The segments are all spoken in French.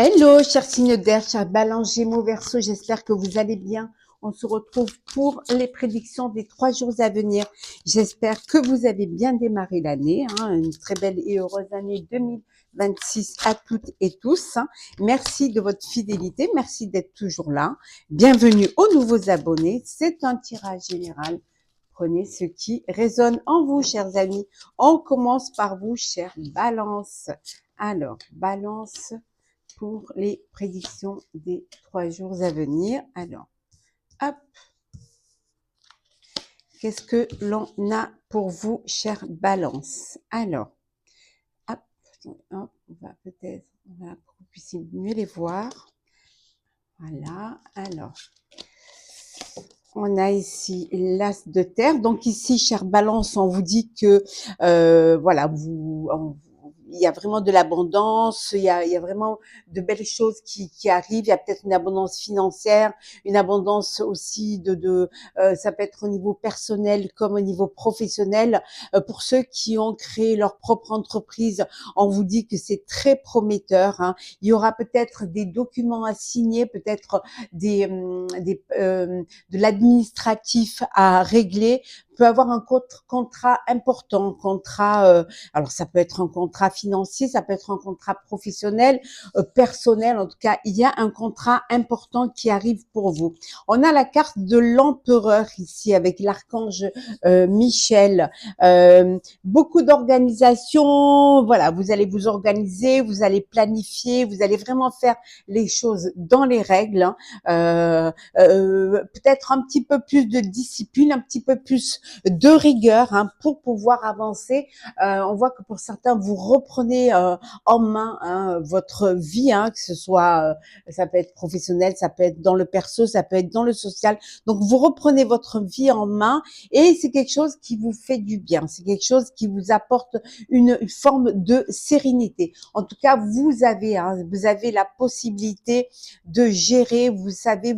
Hello, chers signes d'air, chers Balance, Gémeaux, Verseau, j'espère que vous allez bien. On se retrouve pour les prédictions des 3 jours à venir. J'espère que vous avez bien démarré l'année, une très belle et heureuse année 2026 à toutes et tous. Merci de votre fidélité, merci d'être toujours là. Bienvenue aux nouveaux abonnés. C'est un tirage général. Prenez ce qui résonne en vous, chers amis. On commence par vous, chers Balance. Alors, Balance pour les prédictions des 3 jours à venir. Alors, hop, qu'est-ce que l'on a pour vous, chère Balance? Alors, hop, hop, on va peut-être, voilà, pour que vous puissiez mieux les voir. Voilà, alors, on a ici l'as de terre. Donc ici, chère Balance, on vous dit que, voilà, il y a vraiment de l'abondance, il y a vraiment de belles choses qui arrivent. Il y a peut-être une abondance financière, une abondance aussi ça peut être au niveau personnel comme au niveau professionnel. Pour ceux qui ont créé leur propre entreprise, on vous dit que c'est très prometteur. Il y aura peut-être des documents à signer, peut-être de l'administratif à régler, peut avoir un contrat important, alors ça peut être un contrat financier, ça peut être un contrat professionnel, personnel, en tout cas, il y a un contrat important qui arrive pour vous. On a la carte de l'empereur ici avec l'archange Michel. Beaucoup d'organisation, voilà, vous allez vous organiser, vous allez planifier, vous allez vraiment faire les choses dans les règles. Peut-être un petit peu plus de discipline, un petit peu plus de rigueur pour pouvoir avancer. On voit que pour certains, vous reprenez en main votre vie, que ce soit, ça peut être professionnel, ça peut être dans le perso, ça peut être dans le social. Donc, vous reprenez votre vie en main et c'est quelque chose qui vous fait du bien. C'est quelque chose qui vous apporte une forme de sérénité. En tout cas, vous avez la possibilité de gérer. Vous savez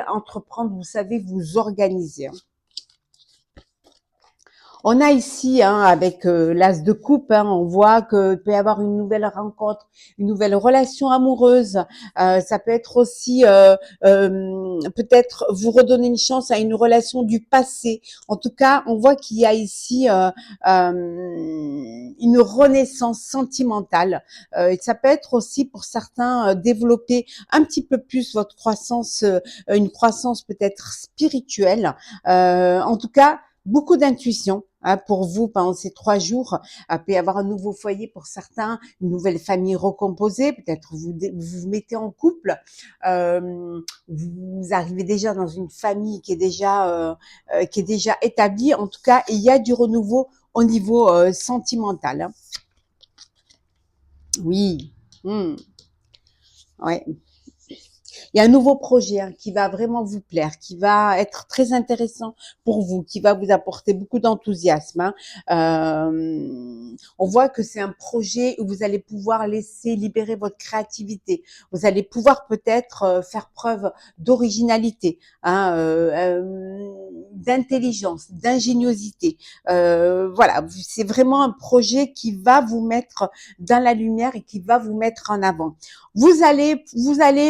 entreprendre, vous savez vous organiser. On a ici, avec l'as de coupe, on voit que peut y avoir une nouvelle rencontre, une nouvelle relation amoureuse. Ça peut être aussi peut-être vous redonner une chance à une relation du passé. En tout cas, on voit qu'il y a ici une renaissance sentimentale. Et ça peut être aussi pour certains développer un petit peu plus votre croissance, une croissance peut-être spirituelle. En tout cas, beaucoup d'intuition pour vous pendant ces 3 jours. Il peut y avoir un nouveau foyer pour certains, une nouvelle famille recomposée. Peut-être vous mettez en couple. Vous arrivez déjà dans une famille qui est déjà établie. En tout cas, il y a du renouveau au niveau sentimental. Oui. Ouais. Il y a un nouveau projet qui va vraiment vous plaire, qui va être très intéressant pour vous, qui va vous apporter beaucoup d'enthousiasme. On voit que c'est un projet où vous allez pouvoir laisser libérer votre créativité. Vous allez pouvoir peut-être faire preuve d'originalité, d'intelligence, d'ingéniosité. Voilà, c'est vraiment un projet qui va vous mettre dans la lumière et qui va vous mettre en avant. Vous allez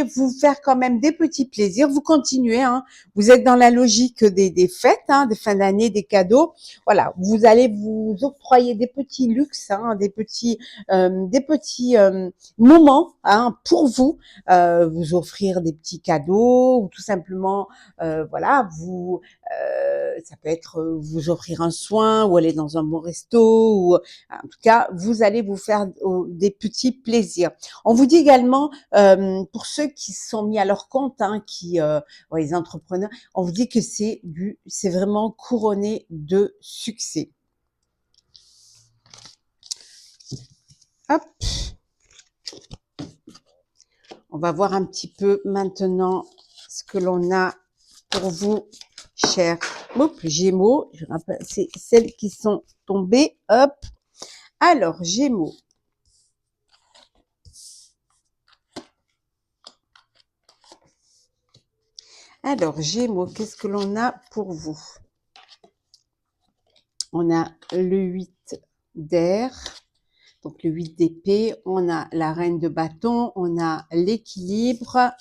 vous faire quand même des petits plaisirs. Vous continuez, vous êtes dans la logique des fêtes, des fins d'année, des cadeaux. Voilà, vous allez vous octroyer des petits luxes, des petits moments, pour vous, vous offrir des petits cadeaux ou tout simplement, voilà, ça peut être vous offrir un soin ou aller dans un bon resto ou en tout cas, vous allez vous faire des petits plaisirs. On vous dit également, pour ceux qui sont mis à leur compte, les entrepreneurs, on vous dit que c'est vraiment couronné de succès. Hop. On va voir un petit peu maintenant ce que l'on a pour vous, chers Gémeaux. Je rappelle, c'est celles qui sont tombées. Hop. Alors, Gémeaux. Alors, Gémeaux, qu'est-ce que l'on a pour vous? On a le 8 d'air, Donc le 8 d'épée, on a la reine de bâton, on a l'équilibre,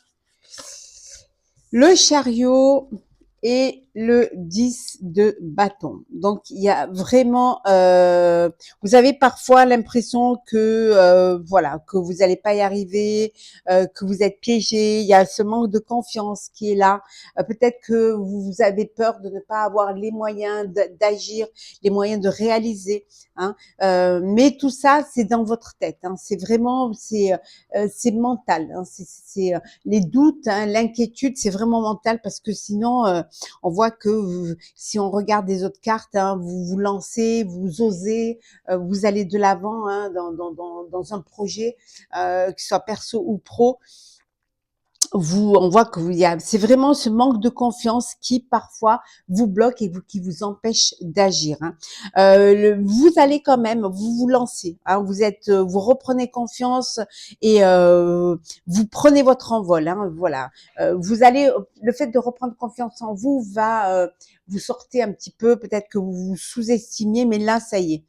le chariot et le 10 de bâton. Donc il y a vraiment, vous avez parfois l'impression que voilà, que vous n'allez pas y arriver, que vous êtes piégé. Il y a ce manque de confiance qui est là. Peut-être que vous avez peur de ne pas avoir les moyens d'agir, les moyens de réaliser. Hein. Mais tout ça, c'est dans votre tête. Hein. C'est vraiment, c'est mental. Hein. C'est les doutes, hein, l'inquiétude, c'est vraiment mental parce que sinon, on voit que si on regarde les autres cartes, hein, vous vous lancez, vous osez, vous allez de l'avant hein, dans un projet, que ce soit perso ou pro. On voit que c'est vraiment ce manque de confiance qui parfois vous bloque et qui vous empêche d'agir. Hein. Vous allez quand même, vous lancez. Hein, vous reprenez confiance et vous prenez votre envol. Hein, voilà. Le fait de reprendre confiance en vous va vous sortir un petit peu. Peut-être que vous vous sous-estimiez, mais là, ça y est.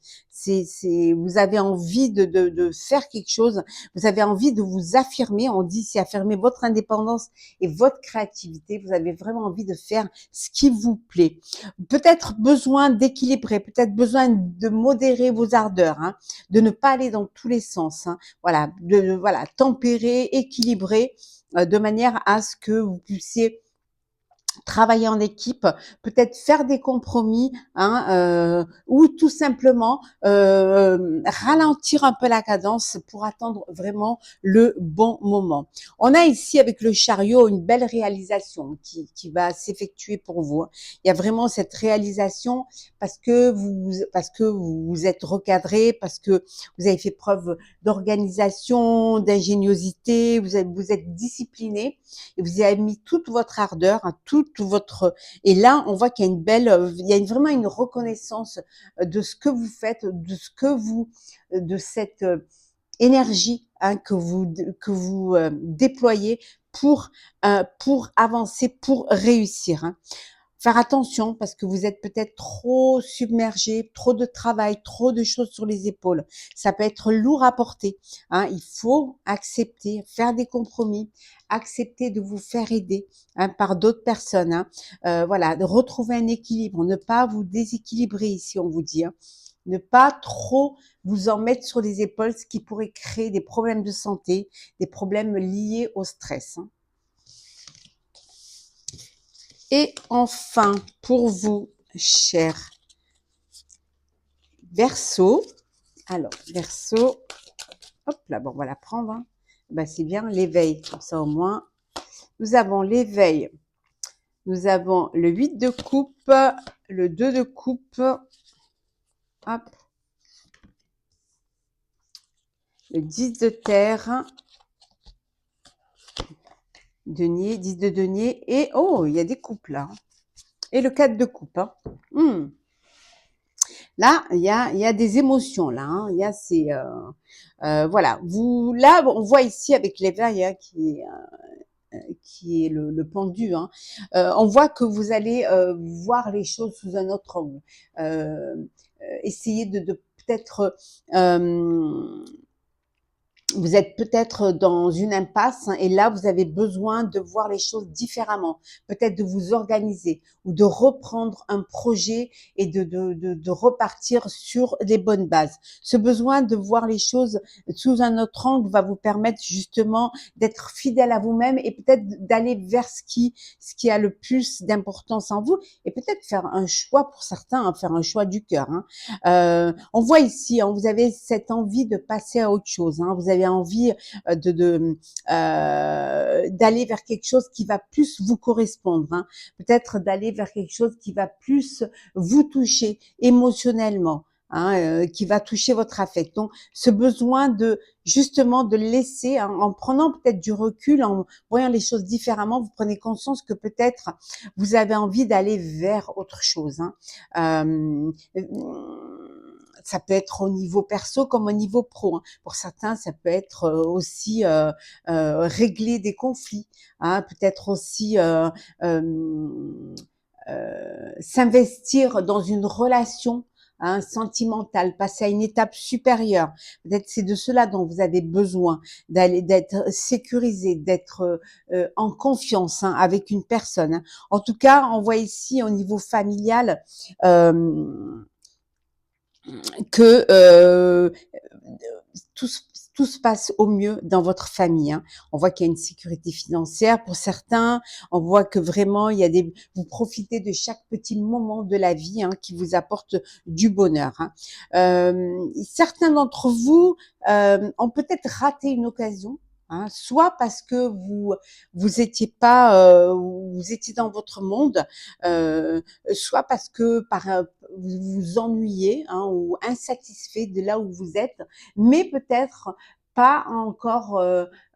Vous avez envie de faire quelque chose. Vous avez envie de vous affirmer. On dit, c'est affirmer votre indépendance et votre créativité. Vous avez vraiment envie de faire ce qui vous plaît. Peut-être besoin d'équilibrer, peut-être besoin de modérer vos ardeurs, hein, de ne pas aller dans tous les sens. Hein, voilà, voilà, tempérer, équilibrer, de manière à ce que vous puissiez travailler en équipe, peut-être faire des compromis, hein, ou tout simplement ralentir un peu la cadence pour attendre vraiment le bon moment. On a ici avec le chariot une belle réalisation qui va s'effectuer pour vous. Il y a vraiment cette réalisation parce que vous êtes recadré, parce que vous avez fait preuve d'organisation, d'ingéniosité, vous êtes discipliné et vous avez mis toute votre ardeur, hein, et là on voit qu'il y a vraiment une reconnaissance de ce que vous faites, de cette énergie hein, que vous déployez pour avancer, pour réussir. Hein. Faire attention parce que vous êtes peut-être trop submergé, trop de travail, trop de choses sur les épaules. Ça peut être lourd à porter. Hein. Il faut accepter, faire des compromis, accepter de vous faire aider hein, par d'autres personnes. Hein. Voilà, de retrouver un équilibre, ne pas vous déséquilibrer ici, on vous dit. Hein. Ne pas trop vous en mettre sur les épaules, ce qui pourrait créer des problèmes de santé, des problèmes liés au stress. Hein. Et enfin, pour vous, chers Verseau, alors Verseau, hop là, bon, on va la prendre. Hein. Ben, c'est bien l'éveil, comme ça au moins. Nous avons l'éveil, nous avons le 8 de coupe, le 2 de coupe, hop, le 10 de terre, denier, 10 de denier, et oh, il y a des coupes là. Et le 4 de coupe. Hein. Là, il y a des émotions là. Hein. Il y a voilà. Là, on voit ici avec l'éveil hein, qui est le pendu. Hein. On voit que vous allez voir les choses sous un autre angle. Essayer de peut-être vous êtes peut-être dans une impasse hein, et là, vous avez besoin de voir les choses différemment, peut-être de vous organiser ou de reprendre un projet et de repartir sur les bonnes bases. Ce besoin de voir les choses sous un autre angle va vous permettre justement d'être fidèle à vous-même et peut-être d'aller vers ce qui a le plus d'importance en vous et peut-être faire un choix pour certains, hein, faire un choix du cœur. Hein. On voit ici, hein, vous avez cette envie de passer à autre chose. Hein, vous avez envie d'aller vers quelque chose qui va plus vous correspondre. Hein, peut-être d'aller vers quelque chose qui va plus vous toucher émotionnellement. Hein, qui va toucher votre affect. Donc, ce besoin de justement de laisser, hein, en prenant peut-être du recul, en voyant les choses différemment, vous prenez conscience que peut-être vous avez envie d'aller vers autre chose. Hein. Ça peut être au niveau perso comme au niveau pro. Hein. Pour certains, ça peut être aussi régler des conflits. Hein. Peut-être aussi s'investir dans une relation hein, sentimentale, passer à une étape supérieure. Peut-être c'est de cela dont vous avez besoin, d'être sécurisé, d'être en confiance, hein, avec une personne, hein. En tout cas, on voit ici au niveau familial euh, que tout, tout se passe au mieux dans votre famille, hein. On voit qu'il y a une sécurité financière pour certains. On voit que vraiment il y a vous profitez de chaque petit moment de la vie, hein, qui vous apporte du bonheur, hein. Certains d'entre vous ont peut-être raté une occasion. Hein, soit parce que vous étiez pas vous étiez dans votre monde, soit parce que vous vous ennuyez, hein, ou insatisfait de là où vous êtes, mais peut-être pas encore,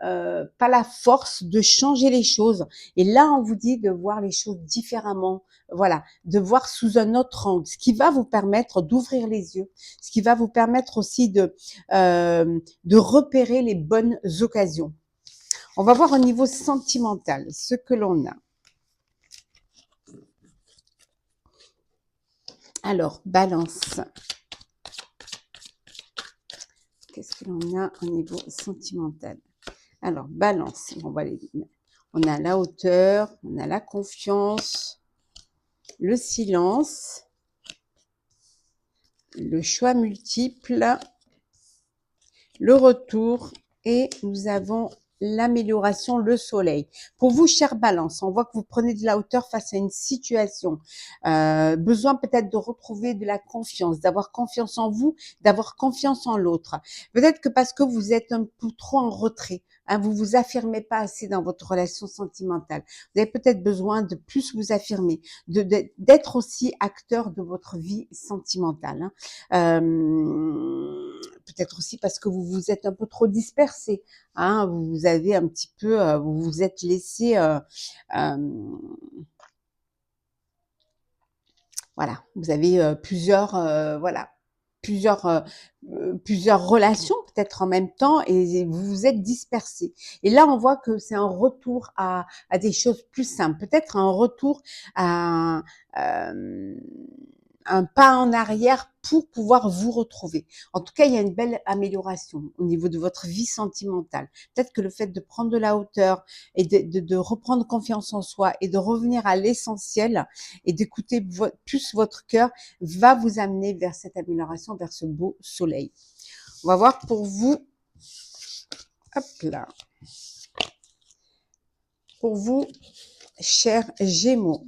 pas la force de changer les choses. Et là, on vous dit de voir les choses différemment. Voilà, de voir sous un autre angle, ce qui va vous permettre d'ouvrir les yeux, ce qui va vous permettre aussi de repérer les bonnes occasions. On va voir au niveau sentimental ce que l'on a. Alors, balance. Qu'est-ce que l'on a au niveau sentimental? Alors, balance. On a la hauteur, on a la confiance, le silence, le choix multiple, le retour et nous avons l'amélioration, le soleil. Pour vous, chère Balance, on voit que vous prenez de la hauteur face à une situation. Besoin peut-être de retrouver de la confiance, d'avoir confiance en vous, d'avoir confiance en l'autre. Peut-être que parce que vous êtes un peu trop en retrait, hein, vous vous affirmez pas assez dans votre relation sentimentale. Vous avez peut-être besoin de plus vous affirmer, d'être aussi acteur de votre vie sentimentale, hein. Peut-être aussi parce que vous vous êtes un peu trop dispersé, hein, vous avez un petit peu, vous vous êtes laissé, voilà, vous avez voilà, plusieurs, plusieurs relations peut-être en même temps et vous vous êtes dispersé. Et là, on voit que c'est un retour à des choses plus simples, peut-être un retour à un pas en arrière pour pouvoir vous retrouver. En tout cas, il y a une belle amélioration au niveau de votre vie sentimentale. Peut-être que le fait de prendre de la hauteur et de reprendre confiance en soi et de revenir à l'essentiel et d'écouter plus votre cœur va vous amener vers cette amélioration, vers ce beau soleil. On va voir pour vous. Hop là. Pour vous, chers Gémeaux.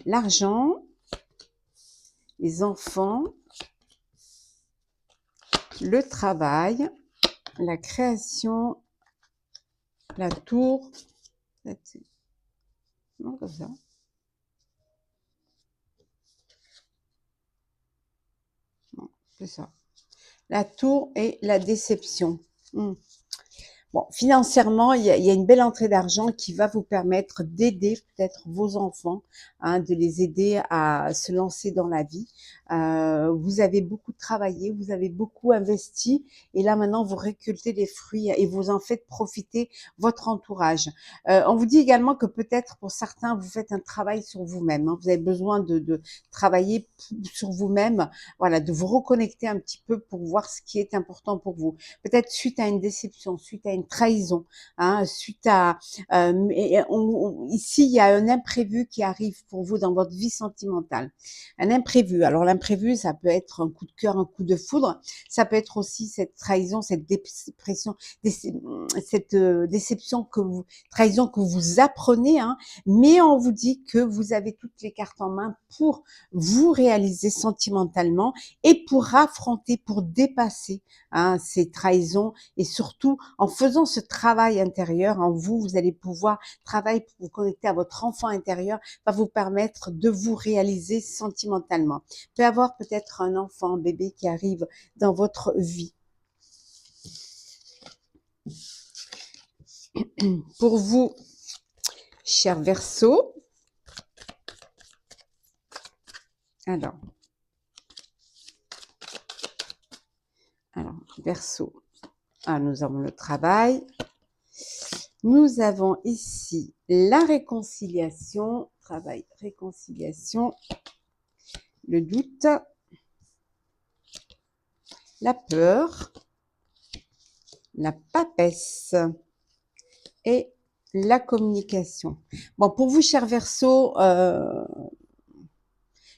L'argent, les enfants, le travail, la création, la tour, non, comme ça. Non, c'est ça. La tour et la déception. Bon, financièrement, il y a une belle entrée d'argent qui va vous permettre d'aider peut-être vos enfants, hein, de les aider à se lancer dans la vie. Vous avez beaucoup travaillé, vous avez beaucoup investi, et là maintenant vous récoltez les fruits et vous en faites profiter votre entourage. On vous dit également que peut-être pour certains vous faites un travail sur vous-même, hein. Vous avez besoin de travailler sur vous-même, voilà, de vous reconnecter un petit peu pour voir ce qui est important pour vous. Peut-être suite à une déception, suite à une trahison, hein, suite à ici il y a un imprévu qui arrive pour vous dans votre vie sentimentale, un imprévu. Alors l'imprévu, ça peut être un coup de cœur, un coup de foudre, ça peut être aussi cette trahison, cette dépression, cette déception trahison que vous apprenez, hein, mais on vous dit que vous avez toutes les cartes en main pour vous réaliser sentimentalement et pour affronter, pour dépasser, hein, ces trahisons. Et surtout, en faisant ce travail intérieur en vous, vous allez pouvoir travailler pour vous connecter à votre enfant intérieur, va vous permettre de vous réaliser sentimentalement. Vous pouvez avoir peut-être un enfant, un bébé qui arrive dans votre vie. Pour vous, cher Verseau, alors, Verseau, nous avons le travail. Nous avons ici la réconciliation, travail, réconciliation, le doute, la peur, la papesse et la communication. Bon, pour vous, chers Verseaux,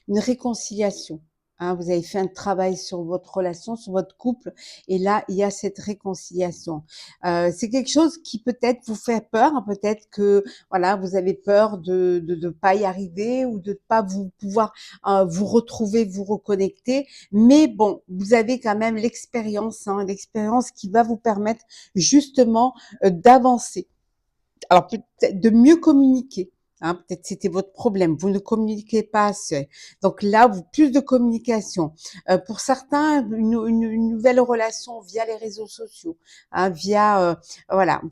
une réconciliation. Hein, vous avez fait un travail sur votre relation, sur votre couple, et là, il y a cette réconciliation. C'est quelque chose qui peut-être vous fait peur, hein, peut-être que voilà, vous avez peur de pas y arriver ou de pas vous pouvoir vous retrouver, vous reconnecter. Mais bon, vous avez quand même l'expérience, hein, l'expérience qui va vous permettre justement d'avancer. Alors peut-être de mieux communiquer. Hein, peut-être c'était votre problème, vous ne communiquez pas assez. Donc là, plus de communication. Pour certains, une nouvelle relation via les réseaux sociaux, hein, via voilà.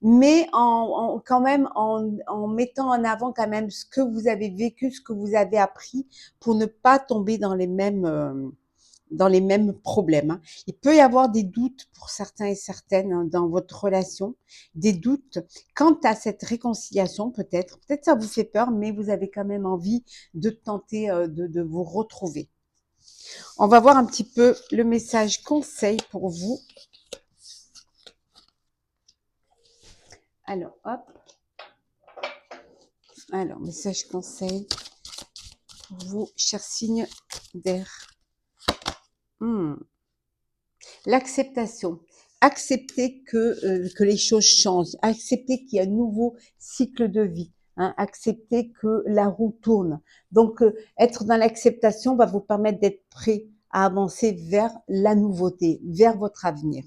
Mais quand même en mettant en avant quand même ce que vous avez vécu, ce que vous avez appris, pour ne pas tomber dans les mêmes problèmes. Hein. Il peut y avoir des doutes pour certains et certaines, hein, dans votre relation, des doutes quant à cette réconciliation peut-être. Peut-être ça vous fait peur, mais vous avez quand même envie de tenter de vous retrouver. On va voir un petit peu le message conseil pour vous. Alors, hop. Alors, message conseil pour vous, chers signes d'air. L'acceptation. Accepter que les choses changent. Accepter qu'il y a un nouveau cycle de vie. Hein, accepter que la roue tourne. Donc, être dans l'acceptation va vous permettre d'être prêt à avancer vers la nouveauté, vers votre avenir.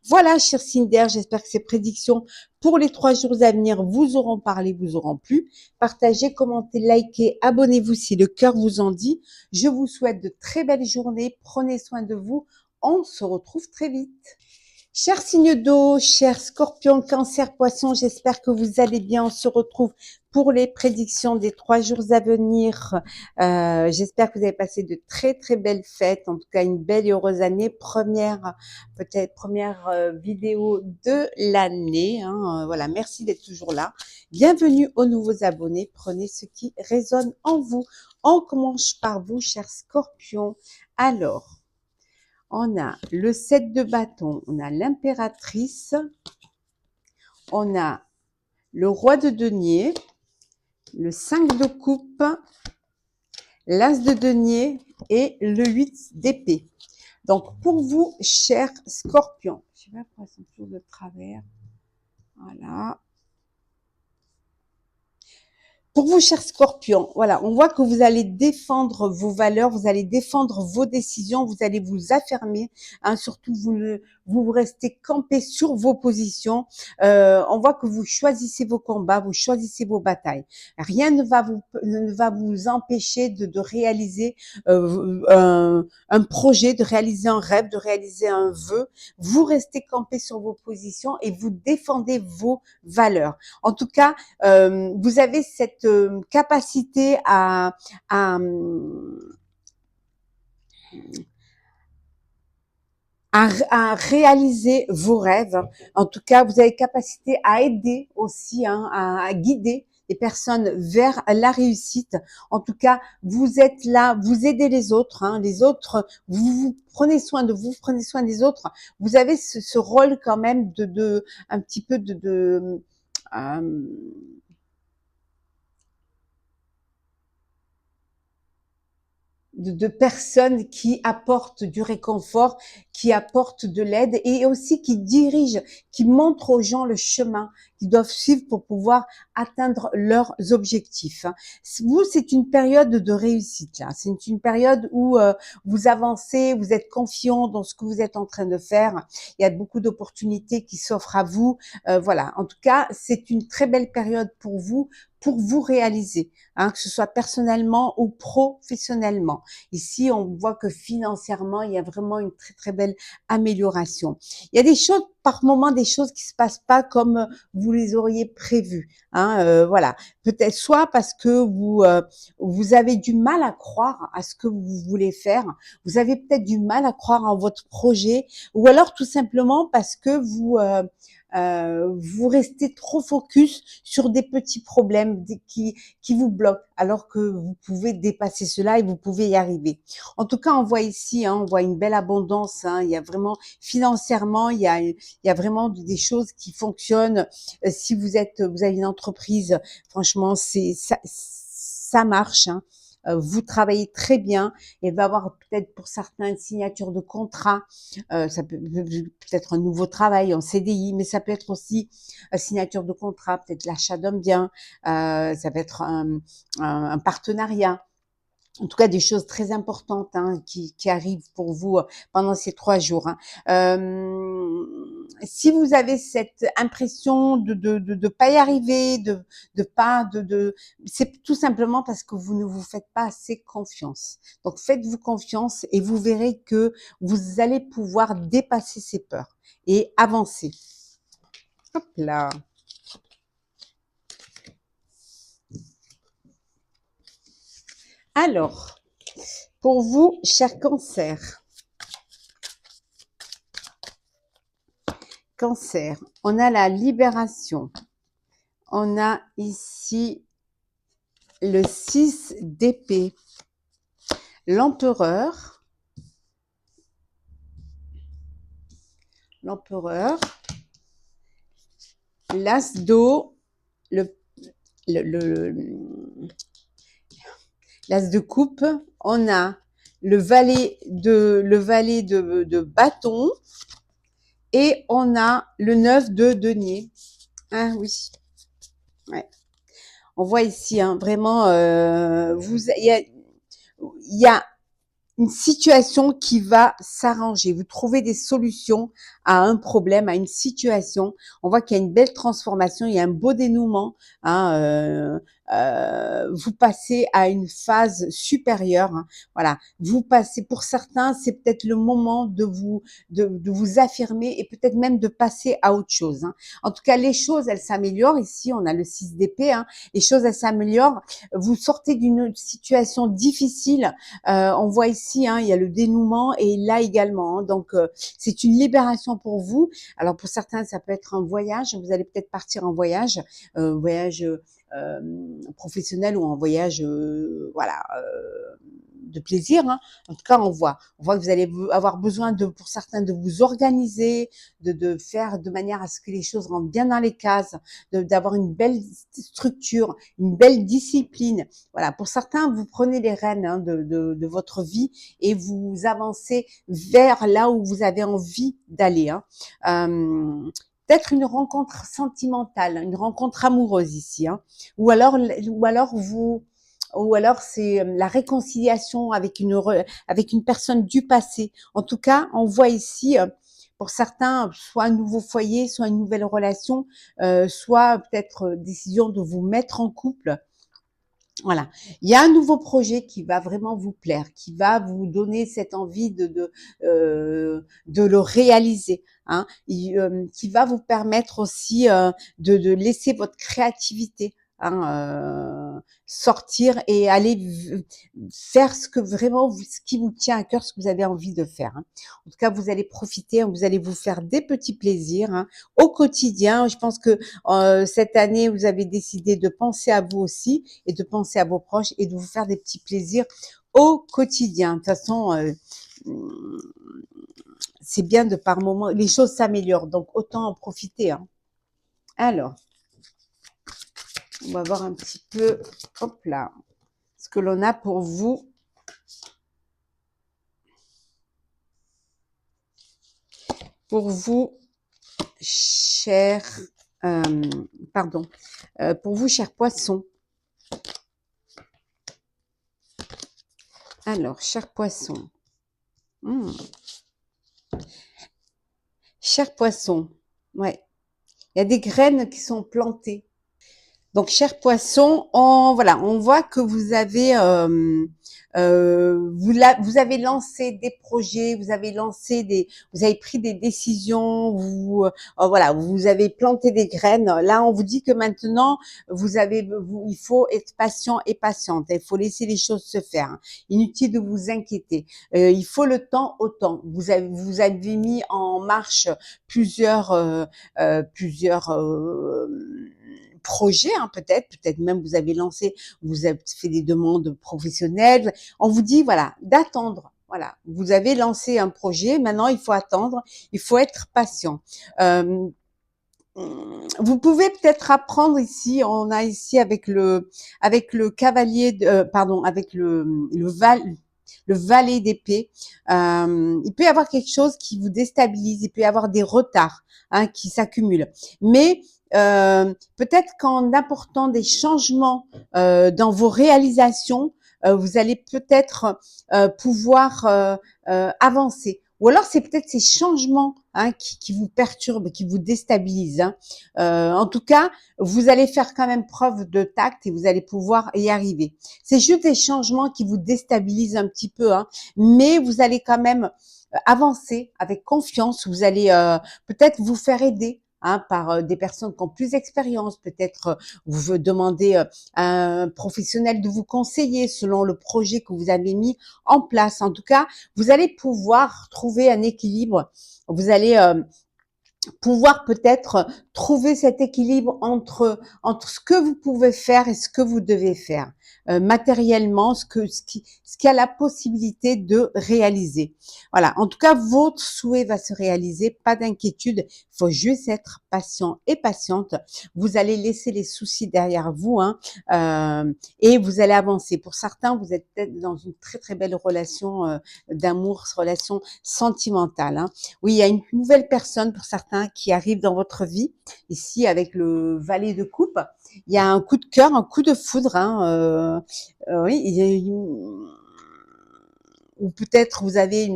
Voilà, chers signes d'air, j'espère que ces prédictions pour les 3 jours à venir vous auront parlé, vous auront plu. Partagez, commentez, likez, abonnez-vous si le cœur vous en dit. Je vous souhaite de très belles journées. Prenez soin de vous. On se retrouve très vite. Chers signes d'eau, chers scorpions, cancer, poisson, j'espère que vous allez bien. On se retrouve pour les prédictions des 3 jours à venir. J'espère que vous avez passé de très très belles fêtes, en tout cas une belle et heureuse année. Première vidéo de l'année. Hein. Voilà, merci d'être toujours là. Bienvenue aux nouveaux abonnés. Prenez ce qui résonne en vous. On commence par vous, chers scorpions. Alors, on a le 7 de bâton, on a l'impératrice, on a le roi de denier, le 5 de coupe, l'as de denier et le 8 d'épée. Donc, pour vous, chers scorpions, je sais pas pourquoi c'est toujours de travers. Voilà. Pour vous, chers scorpions, voilà, on voit que vous allez défendre vos valeurs, vous allez défendre vos décisions, vous allez vous affirmer, hein, surtout vous restez campé sur vos positions. On voit que vous choisissez vos combats, vous choisissez vos batailles. Rien ne va vous empêcher de réaliser un projet, de réaliser un rêve, de réaliser un vœu. Vous restez campé sur vos positions et vous défendez vos valeurs. En tout cas, vous avez cette capacité à réaliser vos rêves. En tout cas, vous avez capacité à aider aussi, hein, à guider les personnes vers la réussite. En tout cas, vous êtes là, vous aidez les autres. Hein, les autres, vous prenez soin de vous, prenez soin des autres. Vous avez ce rôle quand même un petit peu de personnes qui apportent du réconfort, qui apportent de l'aide et aussi qui dirigent, qui montrent aux gens le chemin qu'ils doivent suivre pour pouvoir atteindre leurs objectifs. Vous, c'est une période de réussite là. C'est une période où vous avancez, vous êtes confiant dans ce que vous êtes en train de faire. Il y a beaucoup d'opportunités qui s'offrent à vous. Voilà. En tout cas, c'est une très belle période pour vous réaliser, hein, que ce soit personnellement ou professionnellement. Ici, on voit que financièrement, il y a vraiment une très très belle amélioration. Il y a des choses, par moment, des choses qui se passent pas comme vous les auriez prévues. Hein, voilà, peut-être soit parce que vous avez du mal à croire à ce que vous voulez faire, vous avez peut-être du mal à croire en votre projet, ou alors tout simplement parce que vous restez trop focus sur des petits problèmes qui vous bloquent, alors que vous pouvez dépasser cela et vous pouvez y arriver. En tout cas, on voit ici, hein, on voit une belle abondance. Hein, il y a vraiment financièrement, il y a vraiment des choses qui fonctionnent. Si vous avez une entreprise, franchement, ça marche. Hein. Vous travaillez très bien et va avoir peut-être pour certains une signature de contrat. Ça peut-être un nouveau travail en CDI, mais ça peut être aussi signature de contrat, peut-être l'achat d'un bien, ça peut être un partenariat. En tout cas, des choses très importantes hein, qui arrivent pour vous pendant ces 3 jours. Hein. Si vous avez cette impression de pas y arriver, de pas c'est tout simplement parce que vous ne vous faites pas assez confiance. Donc faites-vous confiance et vous verrez que vous allez pouvoir dépasser ces peurs et avancer. Hop là. Alors, pour vous, cher Cancer. Cancer, on a la libération. On a ici le 6 d'épée, l'empereur, l'as d'eau, l'as de coupe, on a le valet de bâton et on a le 9 de denier. Ah oui, ouais. On voit ici, hein, vraiment, il y a une situation qui va s'arranger. Vous trouvez des solutions à un problème, à une situation. On voit qu'il y a une belle transformation, il y a un beau dénouement. Hein, vous passez à une phase supérieure. Hein, voilà, vous passez. Pour certains, c'est peut-être le moment de vous affirmer et peut-être même de passer à autre chose. Hein. En tout cas, les choses, elles s'améliorent. Ici, on a le 6 d'épée. Hein, les choses, elles s'améliorent. Vous sortez d'une situation difficile. On voit ici, hein, il y a le dénouement et là également. Hein, donc, c'est une libération pour vous. Alors, pour certains, ça peut être un voyage. Vous allez peut-être partir en voyage, professionnel ou en voyage, voilà, de plaisir. Hein. En tout cas, on voit que vous allez avoir besoin pour certains, de vous organiser, de faire de manière à ce que les choses rentrent bien dans les cases, d'avoir une belle structure, une belle discipline. Voilà, pour certains, vous prenez les rênes hein, de votre vie et vous avancez vers là où vous avez envie d'aller. Hein. Peut-être une rencontre sentimentale, une rencontre amoureuse ici, hein. Ou alors c'est la réconciliation avec une personne du passé. En tout cas, on voit ici pour certains soit un nouveau foyer, soit une nouvelle relation, soit peut-être décision de vous mettre en couple. Voilà, il y a un nouveau projet qui va vraiment vous plaire, qui va vous donner cette envie de le réaliser, hein, qui va vous permettre aussi de laisser votre créativité hein, sortir et aller faire ce que vraiment ce qui vous tient à cœur, ce que vous avez envie de faire. Hein. En tout cas, vous allez profiter, vous allez vous faire des petits plaisirs hein, au quotidien. Je pense que cette année, vous avez décidé de penser à vous aussi et de penser à vos proches et de vous faire des petits plaisirs au quotidien. De toute façon, c'est bien de par moment, les choses s'améliorent, donc autant en profiter. Hein. Alors, on va voir un petit peu, hop là, ce que l'on a pour vous. Pour vous, chers, pour vous, chers poissons. Alors, chers poissons. Chers poissons, ouais. Il y a des graines qui sont plantées. Donc, chers poissons, voilà, on voit que vous avez, vous avez lancé des projets, vous avez pris des décisions, voilà, vous avez planté des graines. Là, on vous dit que maintenant, il faut être patient et patiente. Il faut laisser les choses se faire, hein. Inutile de vous inquiéter. Il faut le temps au temps. Vous avez mis en marche plusieurs, plusieurs projets, hein, peut-être même vous avez fait des demandes professionnelles. On vous dit voilà d'attendre. Voilà, vous avez lancé un projet, maintenant il faut attendre, il faut être patient. Euh, vous pouvez peut-être apprendre ici, on a ici avec le cavalier, pardon, avec le valet d'épée, il peut y avoir quelque chose qui vous déstabilise, il peut y avoir des retards, hein, qui s'accumulent. Mais peut-être qu'en apportant des changements dans vos réalisations, vous allez peut-être pouvoir avancer. Ou alors c'est peut-être ces changements, hein, qui vous perturbent, qui vous déstabilisent, hein. En tout cas, vous allez faire quand même preuve de tact et vous allez pouvoir y arriver. C'est juste des changements qui vous déstabilisent un petit peu, hein, mais vous allez quand même avancer avec confiance. Vous allez peut-être vous faire aider, hein, par des personnes qui ont plus d'expérience. Peut-être vous demandez à un professionnel de vous conseiller selon le projet que vous avez mis en place. En tout cas, vous allez pouvoir trouver un équilibre. Vous allez pouvoir peut-être trouver cet équilibre entre ce que vous pouvez faire et ce que vous devez faire, matériellement, ce qui a la possibilité de réaliser. Voilà. En tout cas, votre souhait va se réaliser. Pas d'inquiétude. Il faut juste être patient et patiente. Vous allez laisser les soucis derrière vous, hein, et vous allez avancer. Pour certains, vous êtes peut-être dans une très très belle relation d'amour, relation sentimentale, hein. Oui, il y a une nouvelle personne pour certains qui arrive dans votre vie. Ici, avec le valet de coupe, il y a un coup de cœur, un coup de foudre, hein, oui, ou peut-être vous avez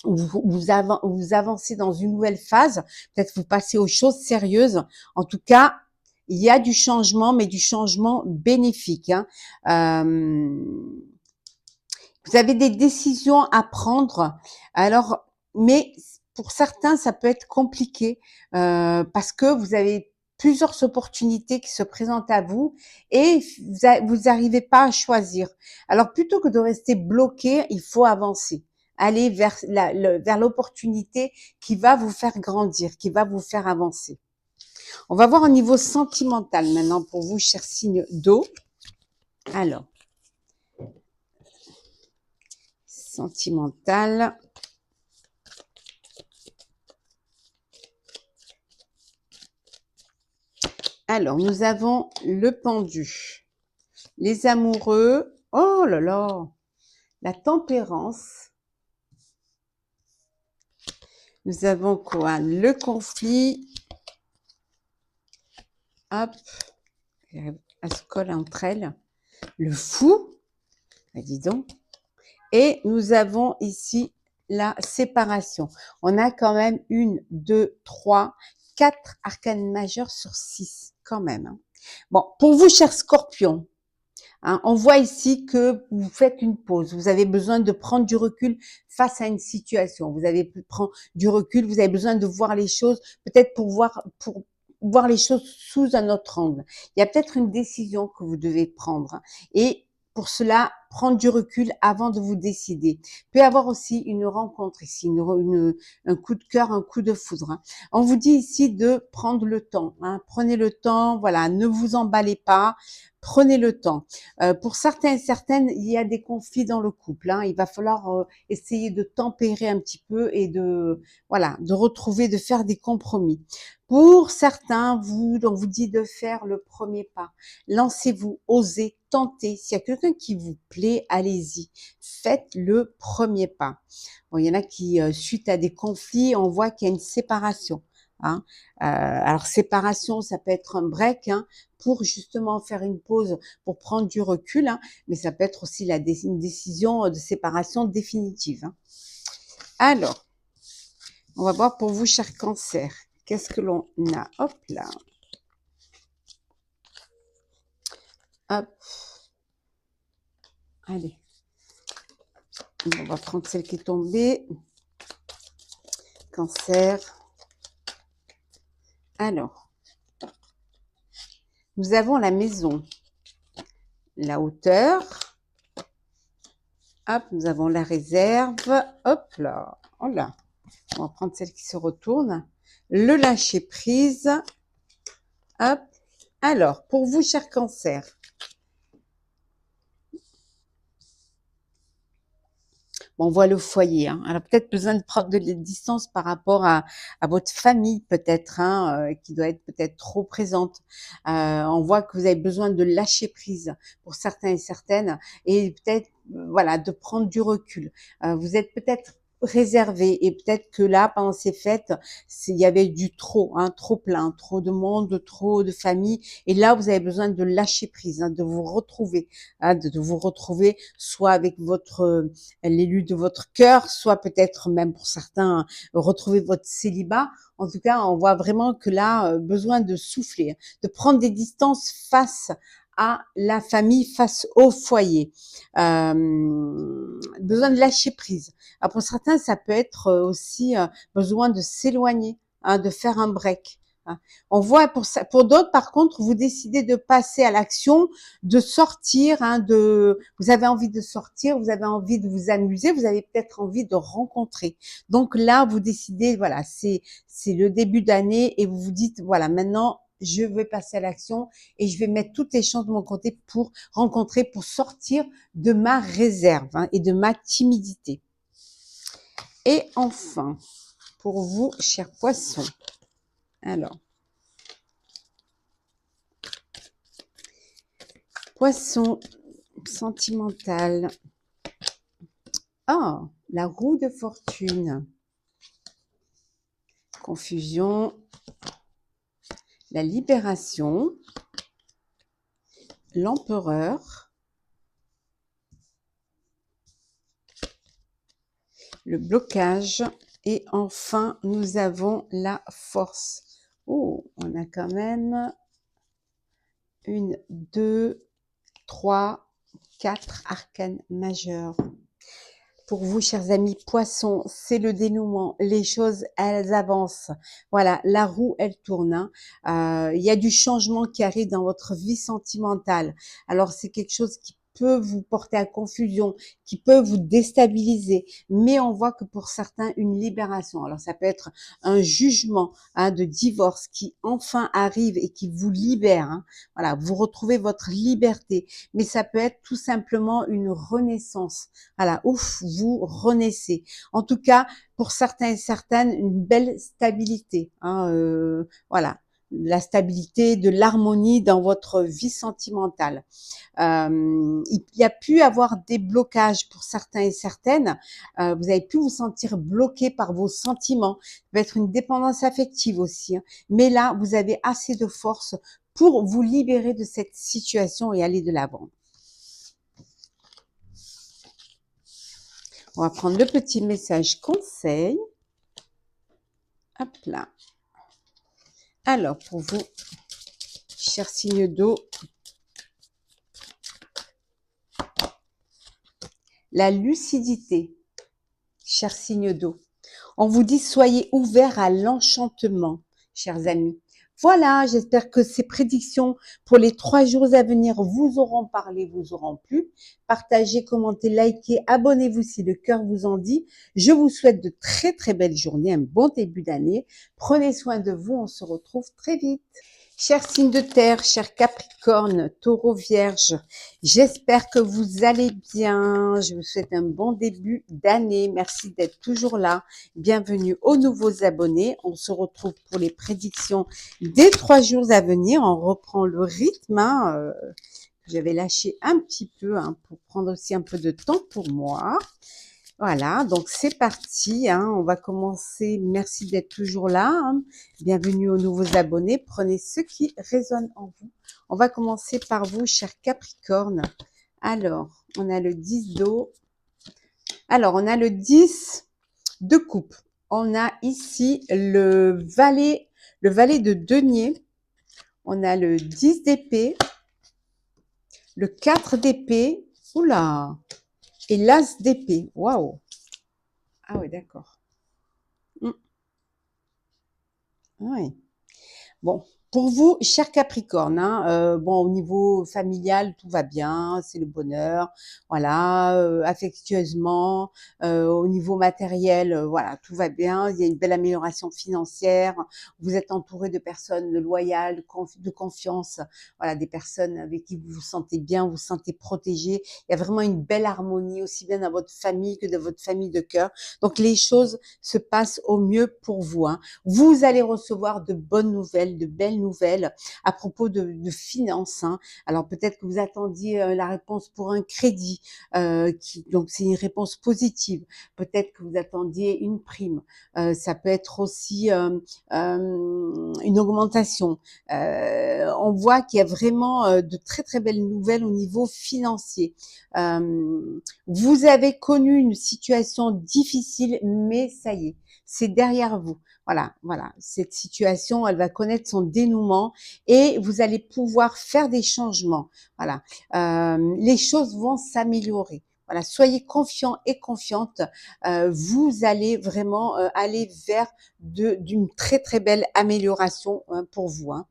vous avancez dans une nouvelle phase. Peut-être vous passez aux choses sérieuses. En tout cas, il y a du changement, mais du changement bénéfique, hein. Vous avez des décisions à prendre. Alors, mais pour certains, ça peut être compliqué parce que vous avez plusieurs opportunités qui se présentent à vous et vous n'arrivez pas à choisir. Alors, plutôt que de rester bloqué, il faut avancer. Aller vers l'opportunité qui va vous faire grandir, qui va vous faire avancer. On va voir au niveau sentimental maintenant pour vous, chers signes d'eau. Alors, sentimental. Alors, nous avons le pendu, les amoureux, oh là là, la tempérance. Nous avons quoi? Le conflit. Hop, elles se collent entre elles. Le fou, dis donc. Et nous avons ici la séparation. On a quand même 1, 2, 3, 4 arcanes majeures sur 6, quand même, hein. Bon, pour vous, chers scorpions, hein, on voit ici que vous faites une pause. Vous avez besoin de prendre du recul face à une situation. Vous avez prendre du recul. Vous avez besoin de voir les choses, peut-être pour voir les choses sous un autre angle. Il y a peut-être une décision que vous devez prendre, hein, et pour cela, prendre du recul avant de vous décider. Il peut y avoir aussi une rencontre ici, un coup de cœur, un coup de foudre, hein. On vous dit ici de prendre le temps, hein. Prenez le temps, voilà, ne vous emballez pas, prenez le temps. Pour certains et certaines, il y a des conflits dans le couple, hein. Il va falloir essayer de tempérer un petit peu et voilà, de retrouver, de faire des compromis. Pour certains, on vous dit de faire le premier pas. Lancez-vous, osez, tentez. S'il y a quelqu'un qui vous plaît, allez-y. Faites le premier pas. Bon, il y en a qui, suite à des conflits, on voit qu'il y a une séparation, hein. Alors séparation, ça peut être un break, hein, pour justement faire une pause, pour prendre du recul, hein, mais ça peut être aussi une décision de séparation définitive, hein. Alors, on va voir pour vous, cher Cancer. Qu'est-ce que l'on a? Hop là. Hop, allez. On va prendre celle qui est tombée. Cancer. Alors, nous avons la maison, la hauteur. Hop, nous avons la réserve. Hop là. Oh là. On va prendre celle qui se retourne. Le lâcher prise. Hop. Alors, pour vous, cher Cancer, on voit le foyer. Hein. Alors, peut-être besoin de prendre de la distance par rapport à votre famille, peut-être, hein, qui doit être peut-être trop présente. On voit que vous avez besoin de lâcher prise pour certains et certaines, et peut-être, voilà, de prendre du recul. Vous êtes peut-être réservé, et peut-être que là, pendant ces fêtes, il y avait du trop, hein, trop plein, trop de monde, trop de famille, et là, vous avez besoin de lâcher prise, hein, de vous retrouver, hein, de vous retrouver soit avec votre l'élu de votre cœur, soit peut-être même pour certains retrouver votre célibat. En tout cas, on voit vraiment que là, besoin de souffler, de prendre des distances face à la famille, face au foyer. Besoin de lâcher prise. Alors pour certains, ça peut être aussi besoin de s'éloigner, hein, de faire un break. Hein. On voit pour d'autres, par contre, vous décidez de passer à l'action, de sortir, hein, vous avez envie de sortir, vous avez envie de vous amuser, vous avez peut-être envie de rencontrer. Donc là, vous décidez, voilà, c'est le début d'année et vous vous dites, voilà, maintenant, je vais passer à l'action et je vais mettre toutes les chances de mon côté pour rencontrer, pour sortir de ma réserve, hein, et de ma timidité. Et enfin, pour vous, chers poissons, alors, poisson sentimental. Ah, la roue de fortune. Confusion. La libération. L'empereur. Le blocage. Et enfin, nous avons la force. Oh, on a quand même 1, 2, 3, 4 arcanes majeurs. Pour vous, chers amis poissons, c'est le dénouement. Les choses, elles avancent. Voilà, la roue, elle tourne. Hein. Il y a du changement qui arrive dans votre vie sentimentale. Alors, c'est quelque chose qui peut vous porter à confusion, qui peut vous déstabiliser. Mais on voit que pour certains, une libération. Alors, ça peut être un jugement, hein, de divorce qui enfin arrive et qui vous libère. Hein. Voilà, vous retrouvez votre liberté. Mais ça peut être tout simplement une renaissance. Voilà, ouf, vous renaissez. En tout cas, pour certains et certaines, une belle stabilité. Hein, voilà, la stabilité, de l'harmonie dans votre vie sentimentale. Il y a pu avoir des blocages pour certains et certaines. Vous avez pu vous sentir bloqué par vos sentiments. Ça peut être une dépendance affective aussi. Hein. Mais là, vous avez assez de force pour vous libérer de cette situation et aller de l'avant. On va prendre le petit message conseil. Hop là. Alors, pour vous, chers signes d'eau, la lucidité, chers signes d'eau. On vous dit, soyez ouverts à l'enchantement, chers amis. Voilà, j'espère que ces prédictions pour les 3 jours à venir vous auront parlé, vous auront plu. Partagez, commentez, likez, abonnez-vous si le cœur vous en dit. Je vous souhaite de très très belles journées, un bon début d'année. Prenez soin de vous, on se retrouve très vite. Chers signes de terre, chers Capricorne, Taureau, Vierge, j'espère que vous allez bien. Je vous souhaite un bon début d'année. Merci d'être toujours là. Bienvenue aux nouveaux abonnés. On se retrouve pour les prédictions des 3 jours à venir. On reprend le rythme. Hein, j'avais lâché un petit peu, hein, pour prendre aussi un peu de temps pour moi. Voilà, donc c'est parti, hein, on va commencer. Merci d'être toujours là. Hein. Bienvenue aux nouveaux abonnés. Prenez ce qui résonne en vous. On va commencer par vous, chers Capricorne. Alors, on a le 10 d'eau. Alors, on a le 10 de coupe. On a ici le valet de denier. On a le 10 d'épée. le 4 d'épée, oula, et l'as d'épée, waouh. Ah oui, d'accord. Oui. Bon, pour vous, cher Capricorne, hein, bon, au niveau familial, tout va bien, c'est le bonheur, voilà, affectueusement, au niveau matériel, voilà, tout va bien. Il y a une belle amélioration financière. Vous êtes entouré de personnes loyales, de confiance, voilà, des personnes avec qui vous vous sentez bien, vous vous sentez protégé. Il y a vraiment une belle harmonie, aussi bien dans votre famille que dans votre famille de cœur. Donc, les choses se passent au mieux pour vous, hein. Vous allez recevoir de bonnes nouvelles, de belles nouvelles à propos de finances, hein. Alors peut-être que vous attendiez la réponse pour un crédit, donc c'est une réponse positive. Peut-être que vous attendiez une prime. Ça peut être aussi une augmentation. On voit qu'il y a vraiment de très très belles nouvelles au niveau financier. Vous avez connu une situation difficile, mais ça y est, c'est derrière vous. Voilà, voilà. Cette situation, elle va connaître son dénouement et vous allez pouvoir faire des changements. Voilà. Les choses vont s'améliorer. Voilà, soyez confiants et confiantes. Vous allez vraiment aller vers d'une très très belle amélioration, hein, pour vous, hein.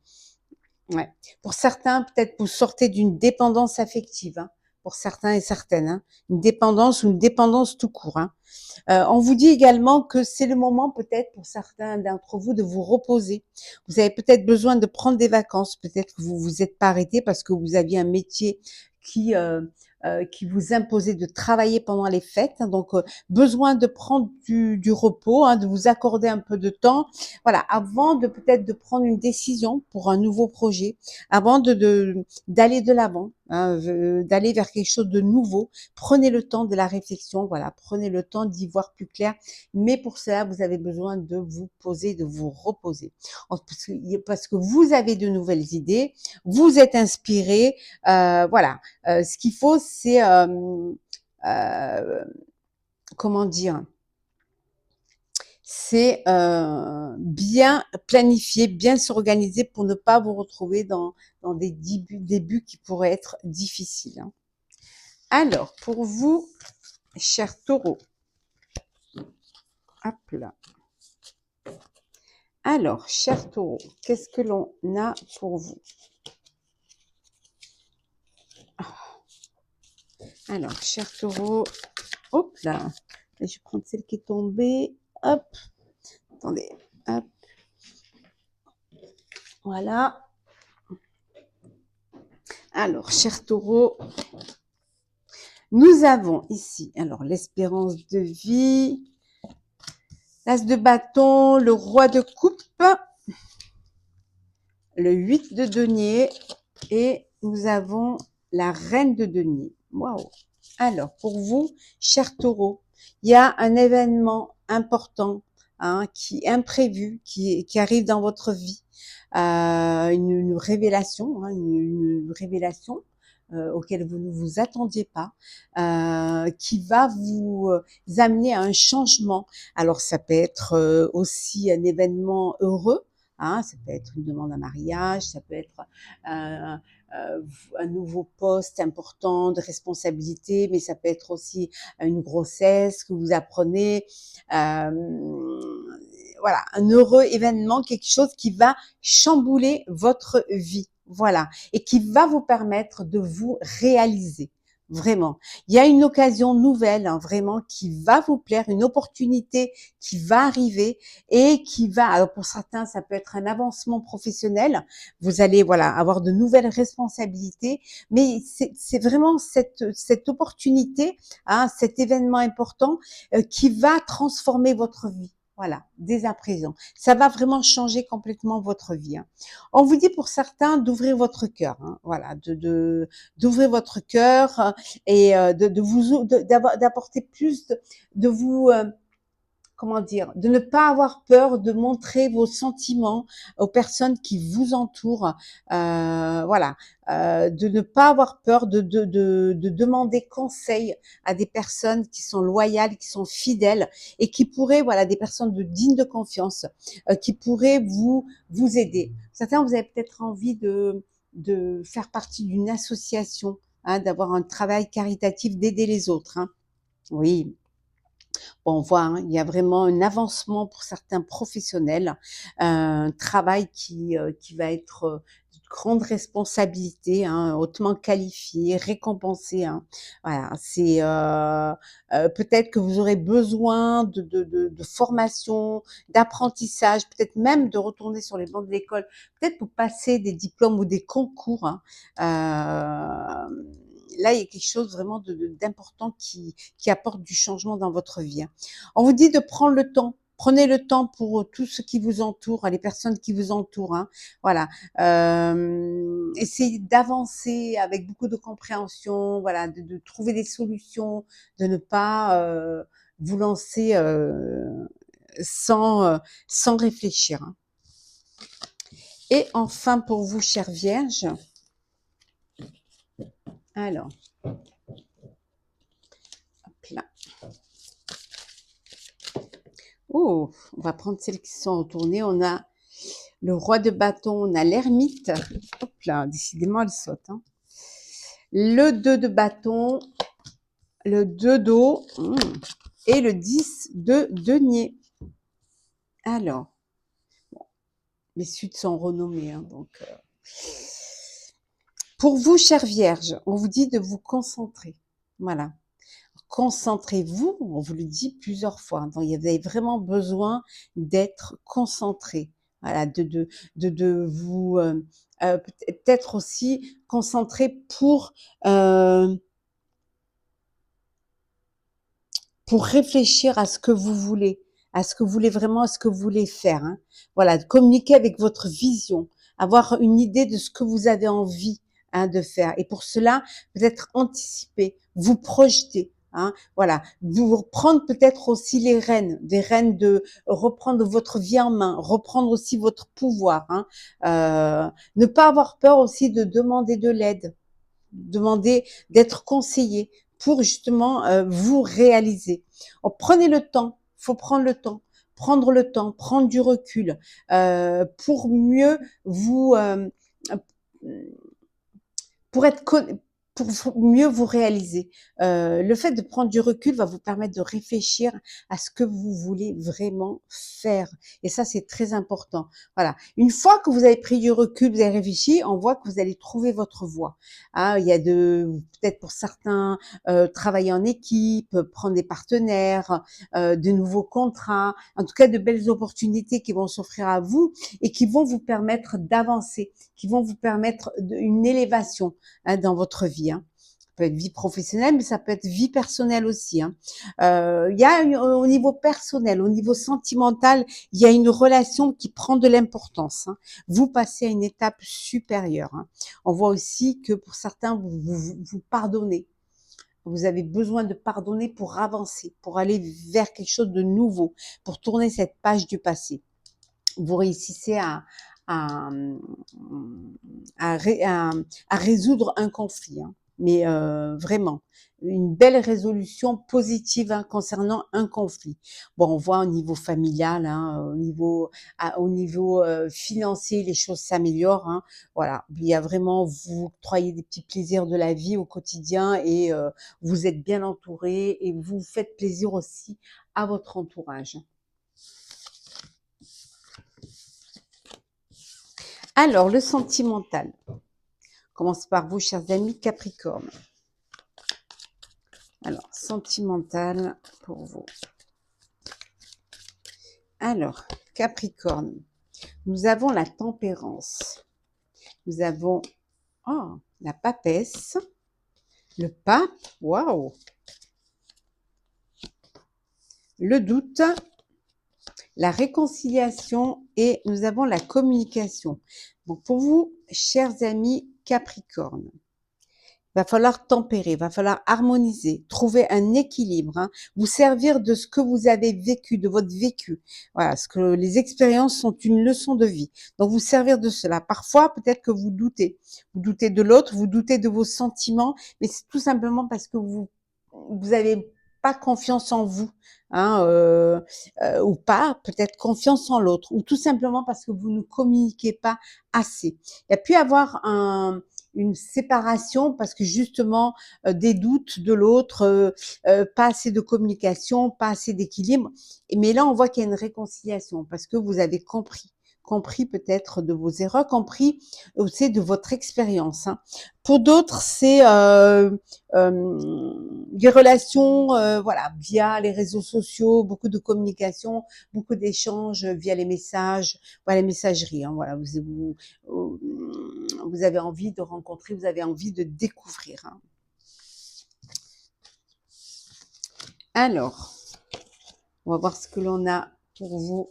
Ouais. Pour certains, peut-être vous sortez d'une dépendance affective, hein, pour certains et certaines, hein, une dépendance ou une dépendance tout court, hein. On vous dit également que c'est le moment peut-être pour certains d'entre vous de vous reposer. Vous avez peut-être besoin de prendre des vacances. Peut-être que vous vous êtes pas arrêté parce que vous aviez un métier qui euh, qui vous imposait de travailler pendant les fêtes. Hein. Donc besoin de prendre du repos, hein, de vous accorder un peu de temps. Voilà, avant de peut-être de prendre une décision pour un nouveau projet, avant d'aller de l'avant, hein, d'aller vers quelque chose de nouveau. Prenez le temps de la réflexion, voilà, prenez le temps d'y voir plus clair. Mais pour cela, vous avez besoin de vous poser, de vous reposer. Parce que vous avez de nouvelles idées, vous êtes inspiré, voilà. Ce qu'il faut, c'est, comment dire, c'est bien planifier, bien s'organiser pour ne pas vous retrouver dans des débuts qui pourraient être difficiles, hein. Alors, pour vous, chers taureaux, hop là. Alors, chers taureaux, qu'est-ce que l'on a pour vous? Alors, chers taureaux, hop là. Je vais prendre celle qui est tombée. Hop, attendez. Hop, voilà. Alors, chers taureaux, nous avons ici, alors, l'espérance de vie, l'as de bâton, le roi de coupe, le 8 de denier et nous avons la reine de denier. Waouh! Alors, pour vous, chers taureaux, il y a un événement important, hein, qui est imprévu, qui arrive dans votre vie, une révélation, hein, une révélation auquel vous ne vous attendiez pas, qui va vous amener à un changement. Alors, ça peut être aussi un événement heureux, hein, ça peut être une demande en mariage, ça peut être euh, un nouveau poste important de responsabilité, mais ça peut être aussi une grossesse que vous apprenez. Voilà, un heureux événement, quelque chose qui va chambouler votre vie. Voilà, et qui va vous permettre de vous réaliser. Vraiment. Il y a une occasion nouvelle, hein, vraiment, qui va vous plaire, une opportunité qui va arriver et qui va, alors pour certains, ça peut être un avancement professionnel. Vous allez, voilà, avoir de nouvelles responsabilités, mais c'est vraiment cette opportunité, hein, cet événement important qui va transformer votre vie. Voilà, dès à présent. Ça va vraiment changer complètement votre vie, hein. On vous dit pour certains d'ouvrir votre cœur, hein, voilà, d'ouvrir votre cœur et d'apporter plus de vous comment dire, de ne pas avoir peur de montrer vos sentiments aux personnes qui vous entourent, voilà, de ne pas avoir peur de demander conseil à des personnes qui sont loyales, qui sont fidèles et qui pourraient, voilà, des personnes dignes de confiance, qui pourraient vous aider. Certains, vous avez peut-être envie de faire partie d'une association, hein, d'avoir un travail caritatif, d'aider les autres, hein. Oui. Bon, on voit, hein, il y a vraiment un avancement pour certains professionnels, un travail qui va être, d'une grande responsabilité, hein, hautement qualifié, récompensé, hein. Voilà, c'est, peut-être que vous aurez besoin de formation, d'apprentissage, peut-être même de retourner sur les bancs de l'école, peut-être pour passer des diplômes ou des concours, hein. Là, il y a quelque chose vraiment d'important qui apporte du changement dans votre vie, hein. On vous dit de prendre le temps. Prenez le temps pour tout ce qui vous entoure, les personnes qui vous entourent, hein. Voilà. Essayez d'avancer avec beaucoup de compréhension, voilà, de trouver des solutions, de ne pas vous lancer sans réfléchir, hein. Et enfin, pour vous, chère Vierge, alors, hop là. Oh, on va prendre celles qui sont retournées. On a le roi de bâton, on a l'ermite. Hop là, décidément, elle saute, hein. Le 2 de bâton, le 2 d'eau et le 10 de denier. Alors, bon, les suites sont renommées, hein, donc... Pour vous, chère Vierge, on vous dit de vous concentrer. Voilà. Concentrez-vous, on vous le dit plusieurs fois. Donc, vous avez vraiment besoin d'être concentré. Voilà, de vous peut-être aussi concentrer pour réfléchir à ce que vous voulez, à ce que vous voulez vraiment, à ce que vous voulez faire, hein. Voilà, de communiquer avec votre vision, avoir une idée de ce que vous avez envie, hein, de faire. Et pour cela, peut-être anticiper, vous projeter, hein. Voilà, vous reprendre peut-être aussi les rênes, des rênes de reprendre votre vie en main, reprendre aussi votre pouvoir, hein. Ne pas avoir peur aussi de demander de l'aide, demander d'être conseillé pour justement vous réaliser. Prenez le temps, faut prendre le temps, prendre le temps, prendre du recul pour mieux vous pour être pour mieux vous réaliser. Le fait de prendre du recul va vous permettre de réfléchir à ce que vous voulez vraiment faire. Et ça, c'est très important. Voilà. Une fois que vous avez pris du recul, vous avez réfléchi, on voit que vous allez trouver votre voie. Ah, il y a peut-être pour certains, travailler en équipe, prendre des partenaires, de nouveaux contrats, en tout cas de belles opportunités qui vont s'offrir à vous et qui vont vous permettre d'avancer, qui vont vous permettre une élévation, hein, dans votre vie, hein. Ça peut être vie professionnelle, mais ça peut être vie personnelle aussi, hein. Il y a au niveau personnel, au niveau sentimental, il y a une relation qui prend de l'importance, hein. Vous passez à une étape supérieure, hein. On voit aussi que pour certains, vous pardonnez. Vous avez besoin de pardonner pour avancer, pour aller vers quelque chose de nouveau, pour tourner cette page du passé. Vous réussissez à, à résoudre un conflit, hein. Mais vraiment, une belle résolution positive, hein, concernant un conflit. Bon, on voit au niveau familial, hein, au niveau financier, les choses s'améliorent, hein. Voilà, il y a vraiment, vous octroyez des petits plaisirs de la vie au quotidien et vous êtes bien entouré et vous faites plaisir aussi à votre entourage. Alors, le sentimental. Commence par vous, chers amis Capricorne. Alors, sentimental pour vous. Alors, Capricorne, nous avons la tempérance. Nous avons la papesse, le pape, waouh, le doute, la réconciliation et nous avons la communication. Donc, pour vous, chers amis Capricorne, va falloir tempérer, va falloir harmoniser, trouver un équilibre, hein, vous servir de ce que vous avez vécu, de votre vécu. Voilà, ce que les expériences sont une leçon de vie. Donc vous servir de cela. Parfois, peut-être que vous doutez de l'autre, vous doutez de vos sentiments, mais c'est tout simplement parce que vous avez pas confiance en vous, hein, ou pas, peut-être confiance en l'autre, ou tout simplement parce que vous ne communiquez pas assez. Il y a pu avoir une séparation parce que justement des doutes de l'autre, pas assez de communication, pas assez d'équilibre. Mais là, on voit qu'il y a une réconciliation parce que vous avez compris peut-être de vos erreurs, compris aussi de votre expérience. Hein. Pour d'autres, c'est des relations, voilà, via les réseaux sociaux, beaucoup de communication, beaucoup d'échanges via les messages, voilà, les messageries. Hein, voilà, vous avez envie de rencontrer, vous avez envie de découvrir. Hein. Alors, on va voir ce que l'on a pour vous,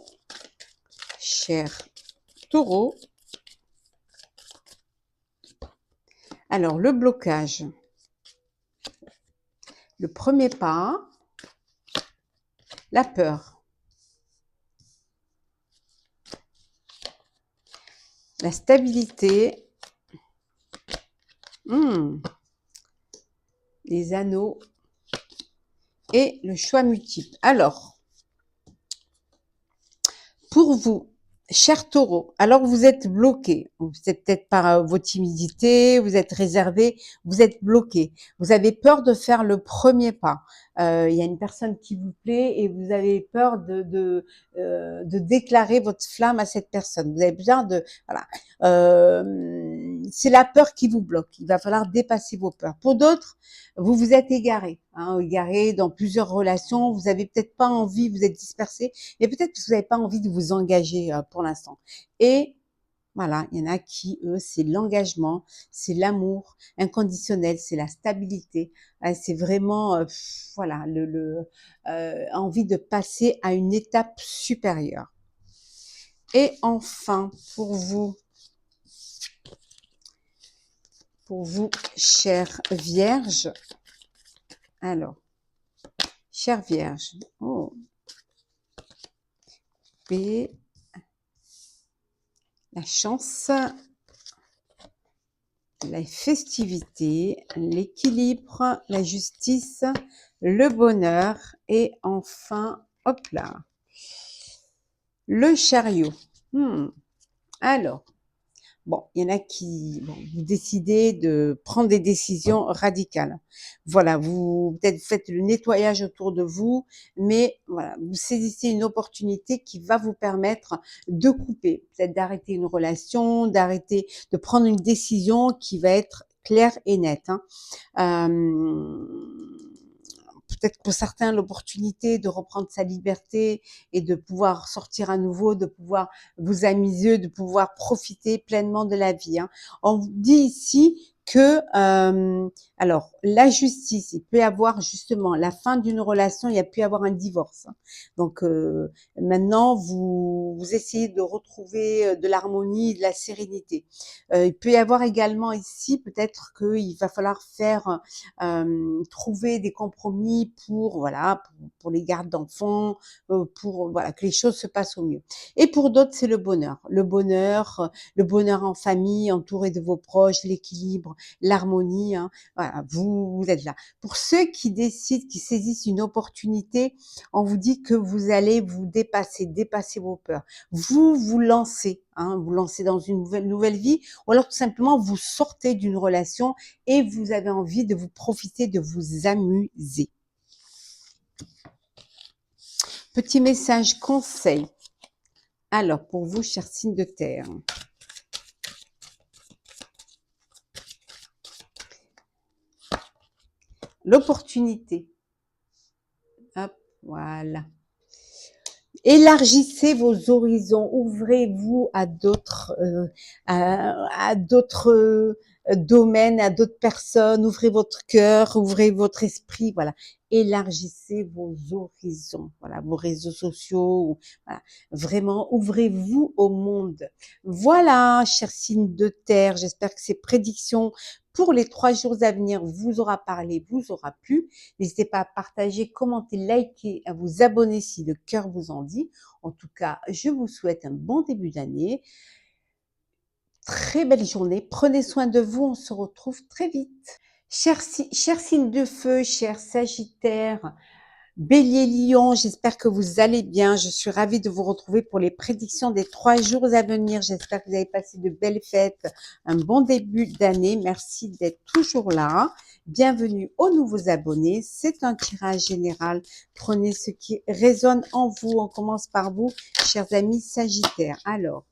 chers taureaux. Alors, le blocage. Le premier pas, la peur. La stabilité. Les anneaux. Et le choix multiple. Alors, pour vous, chers taureaux, alors vous êtes bloqué, vous êtes peut-être par vos timidités, vous êtes réservé, vous êtes bloqué, vous avez peur de faire le premier pas. Il y a une personne qui vous plaît et vous avez peur de déclarer votre flamme à cette personne. Vous avez besoin de voilà. C'est la peur qui vous bloque. Il va falloir dépasser vos peurs. Pour d'autres, vous vous êtes égaré, hein, égaré dans plusieurs relations. Vous avez peut-être pas envie, vous êtes dispersé, mais peut-être que vous n'avez pas envie de vous engager pour l'instant. Et voilà, il y en a qui, eux, c'est l'engagement, c'est l'amour inconditionnel, c'est la stabilité, c'est vraiment, voilà, envie de passer à une étape supérieure. Et enfin, pour vous, chères vierges, alors, chères vierges, oh, paix, la chance, la festivité, l'équilibre, la justice, le bonheur et enfin, hop là, le chariot. Alors, bon, il y en a qui vous décidez de prendre des décisions radicales. Voilà, peut-être vous faites le nettoyage autour de vous, mais voilà, vous saisissez une opportunité qui va vous permettre de couper, peut-être d'arrêter une relation, de prendre une décision qui va être claire et nette. Hein. Peut-être pour certains l'opportunité de reprendre sa liberté et de pouvoir sortir à nouveau, de pouvoir vous amuser, de pouvoir profiter pleinement de la vie. Hein. On vous dit ici que, alors, la justice, il peut y avoir justement la fin d'une relation, il y a pu y avoir un divorce. Hein. Donc, maintenant, vous essayez de retrouver de l'harmonie, de la sérénité. Il peut y avoir également ici, peut-être qu'il va falloir faire trouver des compromis pour voilà pour les gardes d'enfants, pour voilà que les choses se passent au mieux. Et pour d'autres, c'est le bonheur en famille, entouré de vos proches, l'équilibre, l'harmonie. Hein, voilà, vous êtes là. Pour ceux qui décident, qui saisissent une opportunité, on vous dit que vous allez vous dépasser vos peurs. Vous lancez. Hein, vous lancez dans une nouvelle vie, ou alors tout simplement vous sortez d'une relation et vous avez envie de vous profiter, de vous amuser. Petit message conseil. Alors, pour vous, chers signes de terre. L'opportunité. Hop, voilà. Élargissez vos horizons, ouvrez-vous à d'autres domaines, à d'autres personnes, ouvrez votre cœur, ouvrez votre esprit, voilà. Élargissez vos horizons, voilà, vos réseaux sociaux, voilà. Vraiment, ouvrez-vous au monde. Voilà, chers signes de terre, j'espère que ces prédictions pour les 3 jours à venir vous aura parlé, vous aura plu. N'hésitez pas à partager, commenter, liker, à vous abonner si le cœur vous en dit. En tout cas, je vous souhaite un bon début d'année. Très belle journée. Prenez soin de vous. On se retrouve très vite. Chers signes de feu, chers Sagittaires, Bélier Lion, j'espère que vous allez bien. Je suis ravie de vous retrouver pour les prédictions des 3 jours à venir. J'espère que vous avez passé de belles fêtes, un bon début d'année. Merci d'être toujours là. Bienvenue aux nouveaux abonnés. C'est un tirage général. Prenez ce qui résonne en vous. On commence par vous, chers amis Sagittaires. Alors,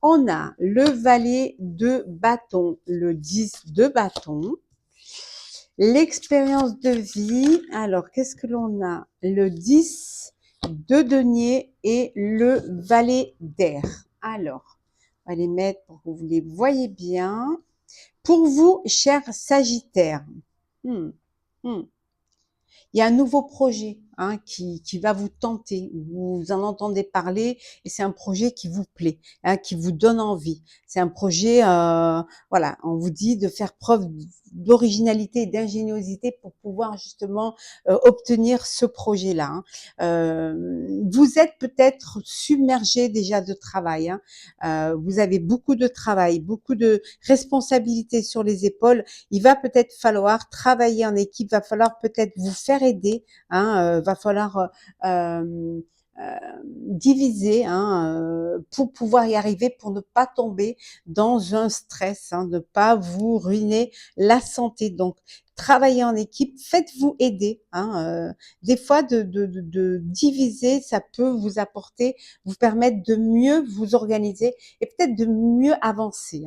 on a le valet de bâton, le 10 de bâton. L'expérience de vie, alors qu'est-ce que l'on a? Le 10 de denier et le valet d'air. Alors, on va les mettre pour que vous les voyez bien. Pour vous, chers Sagittaires, hmm, hmm, il y a un nouveau projet qui va vous tenter. Vous en entendez parler et c'est un projet qui vous plaît, qui vous donne envie. C'est un projet, voilà, on vous dit de faire preuve d'originalité et d'ingéniosité pour pouvoir justement obtenir ce projet-là. Vous êtes peut-être submergé déjà de travail. Vous avez beaucoup de travail, beaucoup de responsabilités sur les épaules. Il va peut-être falloir travailler en équipe, va falloir peut-être vous faire aider, va falloir diviser pour pouvoir y arriver, pour ne pas tomber dans un stress, ne pas vous ruiner la santé. Donc, travaillez en équipe, faites-vous aider. Des fois, de diviser, ça peut vous apporter, vous permettre de mieux vous organiser et peut-être de mieux avancer.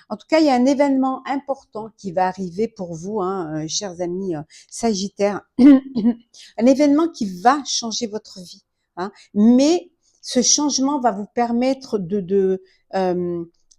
En tout cas, il y a un événement important qui va arriver pour vous, chers amis Sagittaires. Un événement qui va changer votre vie. Mais ce changement va vous permettre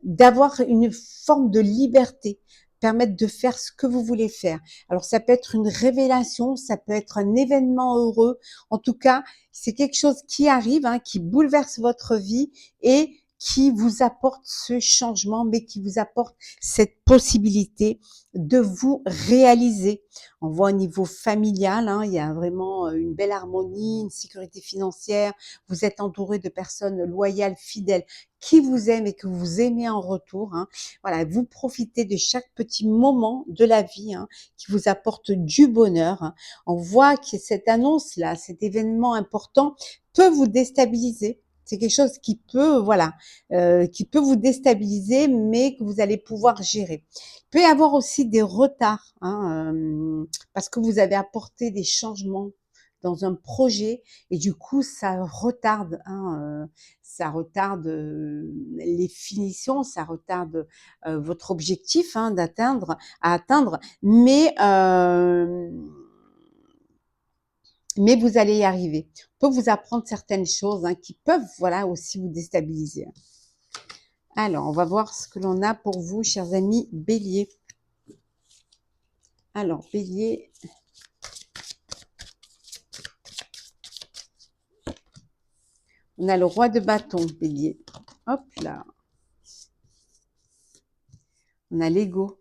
d'avoir une forme de liberté, permettre de faire ce que vous voulez faire. Alors ça peut être une révélation, ça peut être un événement heureux. En tout cas, c'est quelque chose qui arrive, qui bouleverse votre vie et qui vous apporte ce changement, mais qui vous apporte cette possibilité de vous réaliser. On voit au niveau familial, il y a vraiment une belle harmonie, une sécurité financière. Vous êtes entouré de personnes loyales, fidèles, qui vous aiment et que vous aimez en retour. Voilà, vous profitez de chaque petit moment de la vie qui vous apporte du bonheur. On voit que cette annonce-là, cet événement important peut vous déstabiliser. C'est quelque chose qui peut, qui peut vous déstabiliser, mais que vous allez pouvoir gérer. Il peut y avoir aussi des retards, parce que vous avez apporté des changements dans un projet et du coup ça retarde, les finitions, ça retarde votre objectif à atteindre, mais vous allez y arriver. On peut vous apprendre certaines choses qui peuvent aussi vous déstabiliser. Alors, on va voir ce que l'on a pour vous, chers amis Bélier. Alors, Bélier, on a le roi de bâton, Bélier. Hop là. On a l'ego.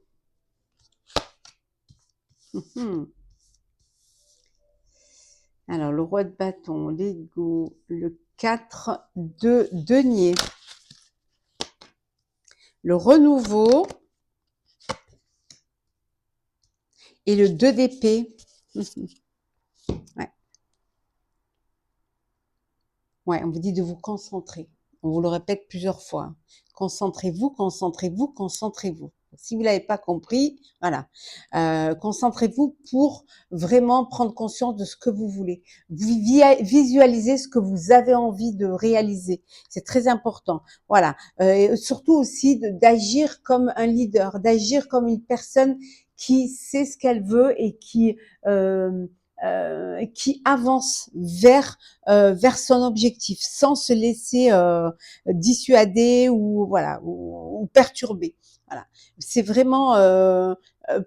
Alors, le roi de bâton, l'ego, le 4 de denier, le renouveau et le 2 d'épée. Ouais, on vous dit de vous concentrer. On vous le répète plusieurs fois. Concentrez-vous, concentrez-vous, concentrez-vous. Si vous l'avez pas compris, voilà. Concentrez-vous pour vraiment prendre conscience de ce que vous voulez. Visualisez ce que vous avez envie de réaliser. C'est très important. Voilà. Et surtout aussi d'agir comme un leader, d'agir comme une personne qui sait ce qu'elle veut et qui avance vers son objectif sans se laisser dissuader ou perturber. Voilà, c'est vraiment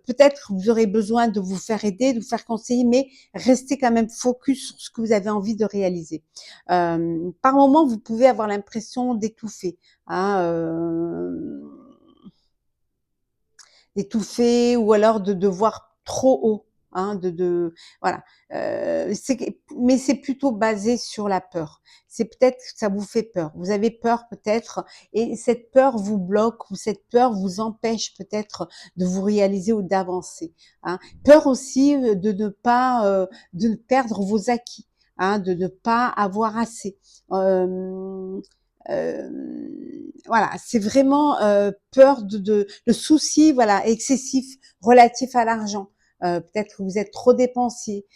peut-être vous aurez besoin de vous faire aider, de vous faire conseiller, mais restez quand même focus sur ce que vous avez envie de réaliser. Par moment, vous pouvez avoir l'impression d'étouffer, d'étouffer ou alors de voir trop haut. Voilà, mais c'est plutôt basé sur la peur. C'est peut-être que ça vous fait peur. Vous avez peur peut-être, et cette peur vous bloque ou cette peur vous empêche peut-être de vous réaliser ou d'avancer. Peur aussi de ne perdre vos acquis. hein, de ne pas avoir assez. Euh, voilà, c'est vraiment peur de le souci, voilà, excessif relatif à l'argent. Peut-être que vous êtes trop dépensier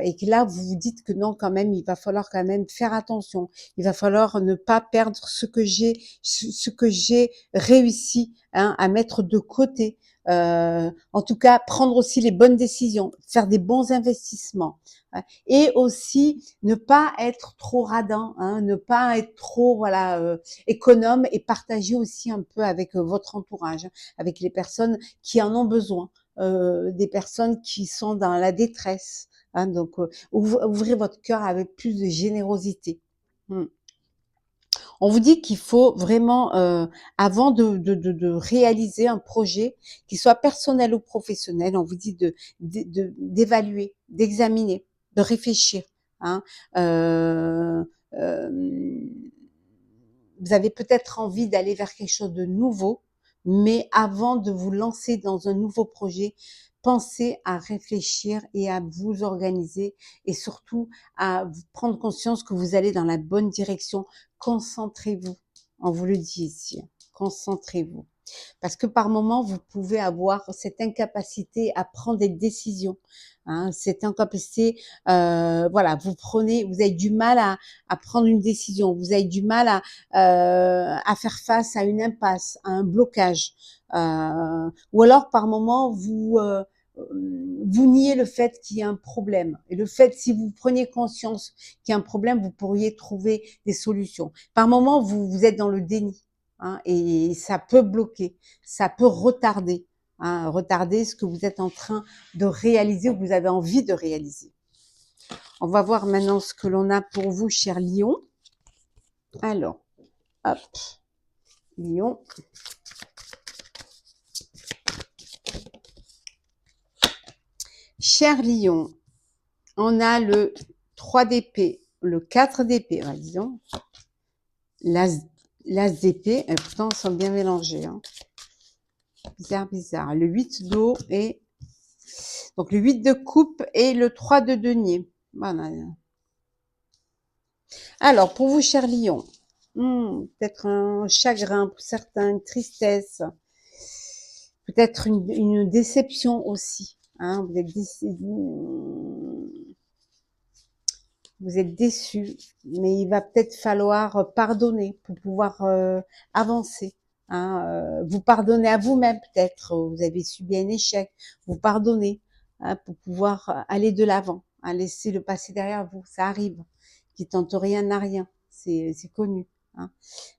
et que là vous vous dites que non, quand même, il va falloir quand même faire attention. Il va falloir ne pas perdre ce que j'ai réussi, hein, à mettre de côté. En tout cas, prendre aussi les bonnes décisions, faire des bons investissements, hein, et aussi ne pas être trop radin, hein, ne pas être trop voilà économe et partager aussi un peu avec votre entourage, hein, avec les personnes qui en ont besoin, des personnes qui sont dans la détresse. Hein, donc ouvrez votre cœur avec plus de générosité. Hmm. On vous dit qu'il faut vraiment, avant de réaliser un projet, qu'il soit personnel ou professionnel, on vous dit d'évaluer, d'examiner, de réfléchir. Hein. Euh, euh, vous avez peut-être envie d'aller vers quelque chose de nouveau, mais avant de vous lancer dans un nouveau projet, pensez à réfléchir et à vous organiser et surtout à prendre conscience que vous allez dans la bonne direction. Concentrez-vous. On vous le dit ici. Concentrez-vous. Parce que par moment, vous pouvez avoir cette incapacité à prendre des décisions. Hein, cette incapacité, voilà, vous avez du mal à prendre une décision, vous avez du mal à faire face à une impasse, à un blocage. Ou alors par moment, vous niez le fait qu'il y a un problème. Et le fait, si vous preniez conscience qu'il y a un problème, vous pourriez trouver des solutions. Par moment, vous êtes dans le déni. Hein, et ça peut bloquer, ça peut retarder, hein, retarder ce que vous êtes en train de réaliser ou que vous avez envie de réaliser. On va voir maintenant ce que l'on a pour vous, cher Lion. Alors, hop, Lion. Cher Lion, on a le 3 d'épée, le 4 d'épée, disons, l'as d'épée, et pourtant ils sont bien mélangés. Hein. Bizarre, bizarre. Le 8 d'eau et donc le 8 de coupe et le 3 de denier. Voilà. Alors, pour vous, cher Lion, peut-être un chagrin pour certains, une tristesse, peut-être une déception aussi. Hein, vous êtes déçu, mais il va peut-être falloir pardonner pour pouvoir avancer. Hein, vous pardonnez à vous-même peut-être, vous avez subi un échec, vous pardonnez, hein, pour pouvoir aller de l'avant, hein, laisser le passé derrière vous, ça arrive. Qui tente rien n'a rien, c'est connu. Hein.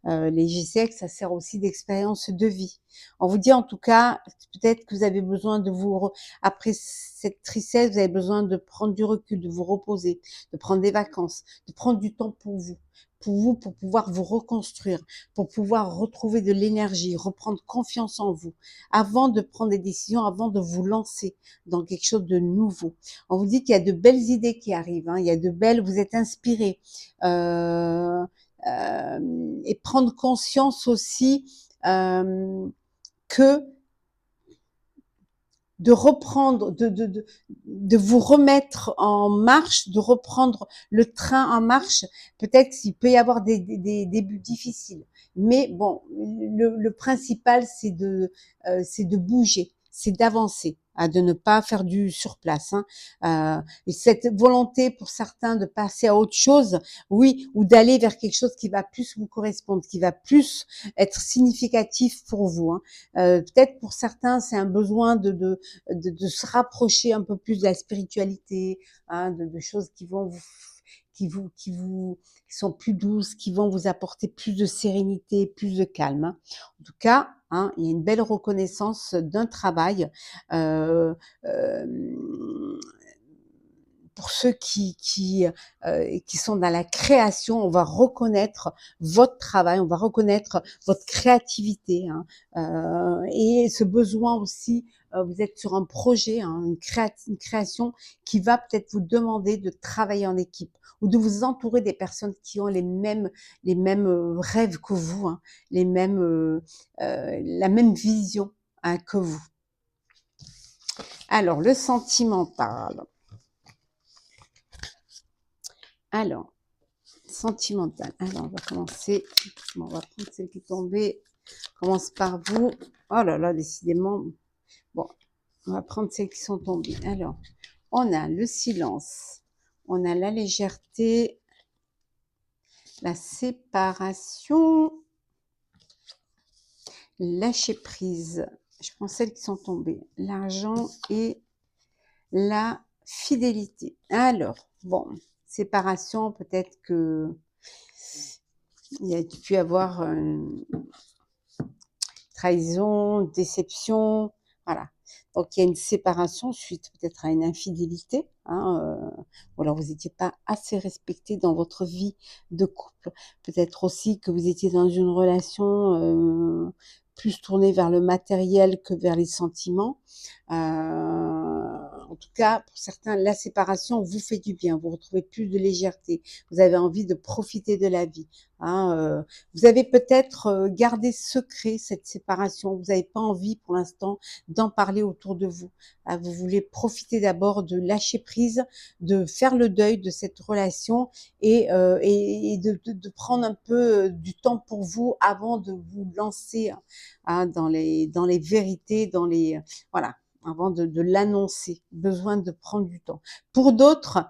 Les GCX, ça sert aussi d'expérience de vie. On vous dit en tout cas, peut-être que vous avez besoin de après cette tristesse, vous avez besoin de prendre du recul, de vous reposer, de prendre des vacances, de prendre du temps pour vous, pour pouvoir vous reconstruire, pour pouvoir retrouver de l'énergie, reprendre confiance en vous, avant de prendre des décisions, avant de vous lancer dans quelque chose de nouveau. On vous dit qu'il y a de belles idées qui arrivent, hein, il y a de belles, vous êtes inspirés. Et prendre conscience aussi que de reprendre, de vous remettre en marche, de reprendre le train en marche. Peut-être qu'il peut y avoir des débuts difficiles, mais bon, le principal c'est de bouger, c'est d'avancer, hein, de ne pas faire du sur place. Hein. Et cette volonté pour certains de passer à autre chose, oui, ou d'aller vers quelque chose qui va plus vous correspondre, qui va plus être significatif pour vous. Hein. Peut-être pour certains, c'est un besoin de se rapprocher un peu plus de la spiritualité, hein, de choses qui vont qui sont plus douces, qui vont vous apporter plus de sérénité, plus de calme. Hein. En tout cas, hein, il y a une belle reconnaissance d'un travail. Euh, euh, pour ceux qui sont dans la création, on va reconnaître votre travail, on va reconnaître votre créativité, hein, et ce besoin aussi. Vous êtes sur un projet, hein, une création qui va peut-être vous demander de travailler en équipe ou de vous entourer des personnes qui ont les mêmes rêves que vous, hein, la même vision, hein, que vous. Alors, le sentimental. Alors, sentimental. Alors, on va commencer. Bon, on va prendre celle qui est tombée. On commence par vous. Oh là là, décidément. Bon, on va prendre celles qui sont tombées. Alors, on a le silence. On a la légèreté. La séparation. Lâcher prise. Je prends celles qui sont tombées. L'argent et la fidélité. Alors, bon, séparation, peut-être que il y a pu avoir trahison, déception, voilà. Donc il y a une séparation suite peut-être à une infidélité, hein, ou alors vous n'étiez pas assez respecté dans votre vie de couple. Peut-être aussi que vous étiez dans une relation plus tournée vers le matériel que vers les sentiments. En tout cas, pour certains, la séparation vous fait du bien. Vous retrouvez plus de légèreté. Vous avez envie de profiter de la vie. Hein, vous avez peut-être gardé secret cette séparation. Vous n'avez pas envie pour l'instant d'en parler autour de vous. Vous voulez profiter d'abord de lâcher prise, de faire le deuil de cette relation et de prendre un peu du temps pour vous avant de vous lancer dans les vérités, voilà, avant de l'annoncer. Besoin de prendre du temps. Pour d'autres,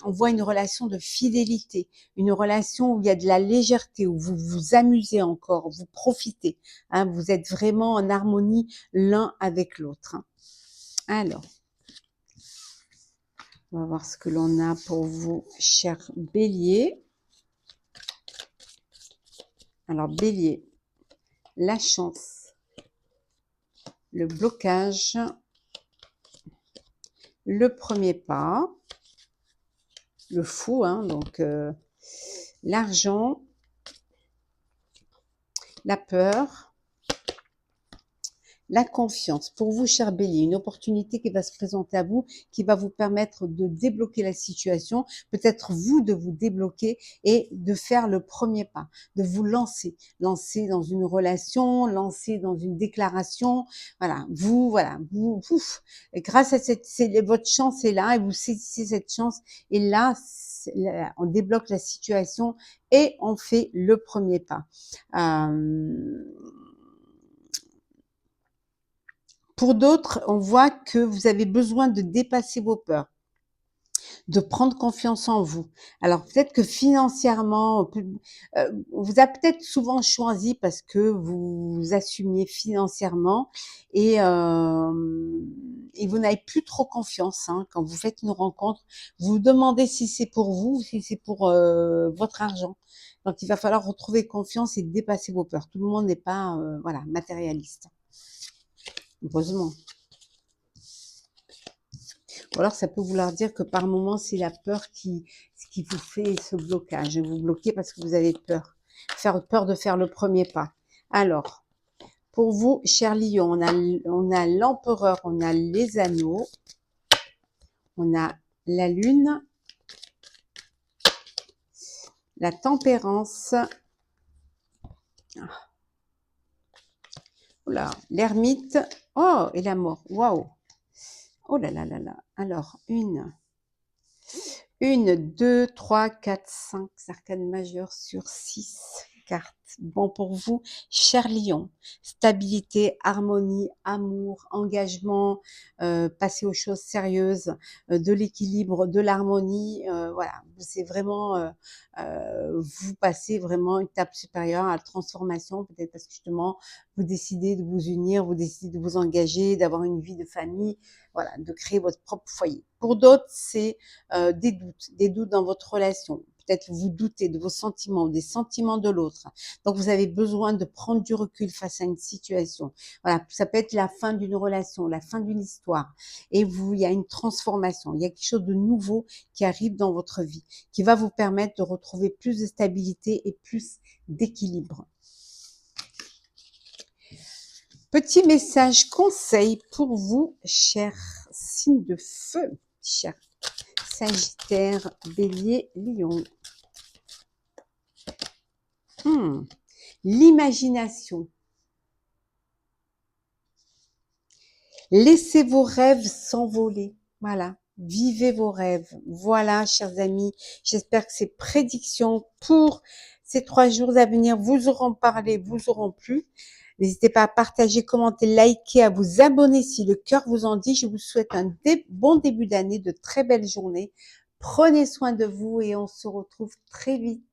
on voit une relation de fidélité, une relation où il y a de la légèreté, où vous vous amusez encore, vous profitez, hein, vous êtes vraiment en harmonie l'un avec l'autre. Alors, on va voir ce que l'on a pour vous, cher Bélier. Alors, Bélier, la chance, le blocage, le premier pas, le fou, hein, donc l'argent, la peur, la confiance. Pour vous, cher Bélier, une opportunité qui va se présenter à vous, qui va vous permettre de débloquer la situation, peut-être vous de vous débloquer et de faire le premier pas, de vous lancer dans une relation, lancer dans une déclaration. Voilà, grâce à votre chance est là et vous saisissez cette chance et là, on débloque la situation et on fait le premier pas. Pour d'autres, on voit que vous avez besoin de dépasser vos peurs, de prendre confiance en vous. Alors peut-être que financièrement, vous avez peut-être souvent choisi parce que vous assumiez financièrement et vous n'avez plus trop confiance, hein, quand vous faites une rencontre. Vous vous demandez si c'est pour vous ou si c'est pour votre argent. Donc il va falloir retrouver confiance et dépasser vos peurs. Tout le monde n'est pas voilà, matérialiste. Heureusement. Ou alors ça peut vouloir dire que par moment c'est la peur qui vous fait ce blocage. Vous bloquez parce que vous avez peur. Peur de faire le premier pas. Alors, pour vous, cher Lion, on a l'empereur, on a les anneaux, on a la lune, la tempérance, voilà, l'ermite, oh, et la mort, waouh. Oh là là là là. Alors, 2, 3, 4, 5 arcanes majeures sur 6 cartes. Bon pour vous, cher Lion. Stabilité, harmonie, amour, engagement, passer aux choses sérieuses, de l'équilibre, de l'harmonie. Voilà, c'est vraiment, vous passez vraiment une étape supérieure à la transformation, peut-être parce que justement, vous décidez de vous unir, vous décidez de vous engager, d'avoir une vie de famille, voilà, de créer votre propre foyer. Pour d'autres, c'est des doutes dans votre relation. Peut-être vous doutez de vos sentiments, des sentiments de l'autre. Donc, vous avez besoin de prendre du recul face à une situation. Voilà, ça peut être la fin d'une relation, la fin d'une histoire. Et il y a une transformation. Il y a quelque chose de nouveau qui arrive dans votre vie, qui va vous permettre de retrouver plus de stabilité et plus d'équilibre. Petit message conseil pour vous, chers signes de feu, chers Sagittaire, Bélier, Lion. L'imagination. Laissez vos rêves s'envoler. Voilà. vivez vos rêves. Voilà, chers amis, j'espère que ces prédictions pour ces 3 jours à venir vous auront parlé, vous auront plu. N'hésitez pas à partager, commenter, liker, à vous abonner si le cœur vous en dit. Je vous souhaite un bon début d'année, de très belles journées. Prenez soin de vous et on se retrouve très vite.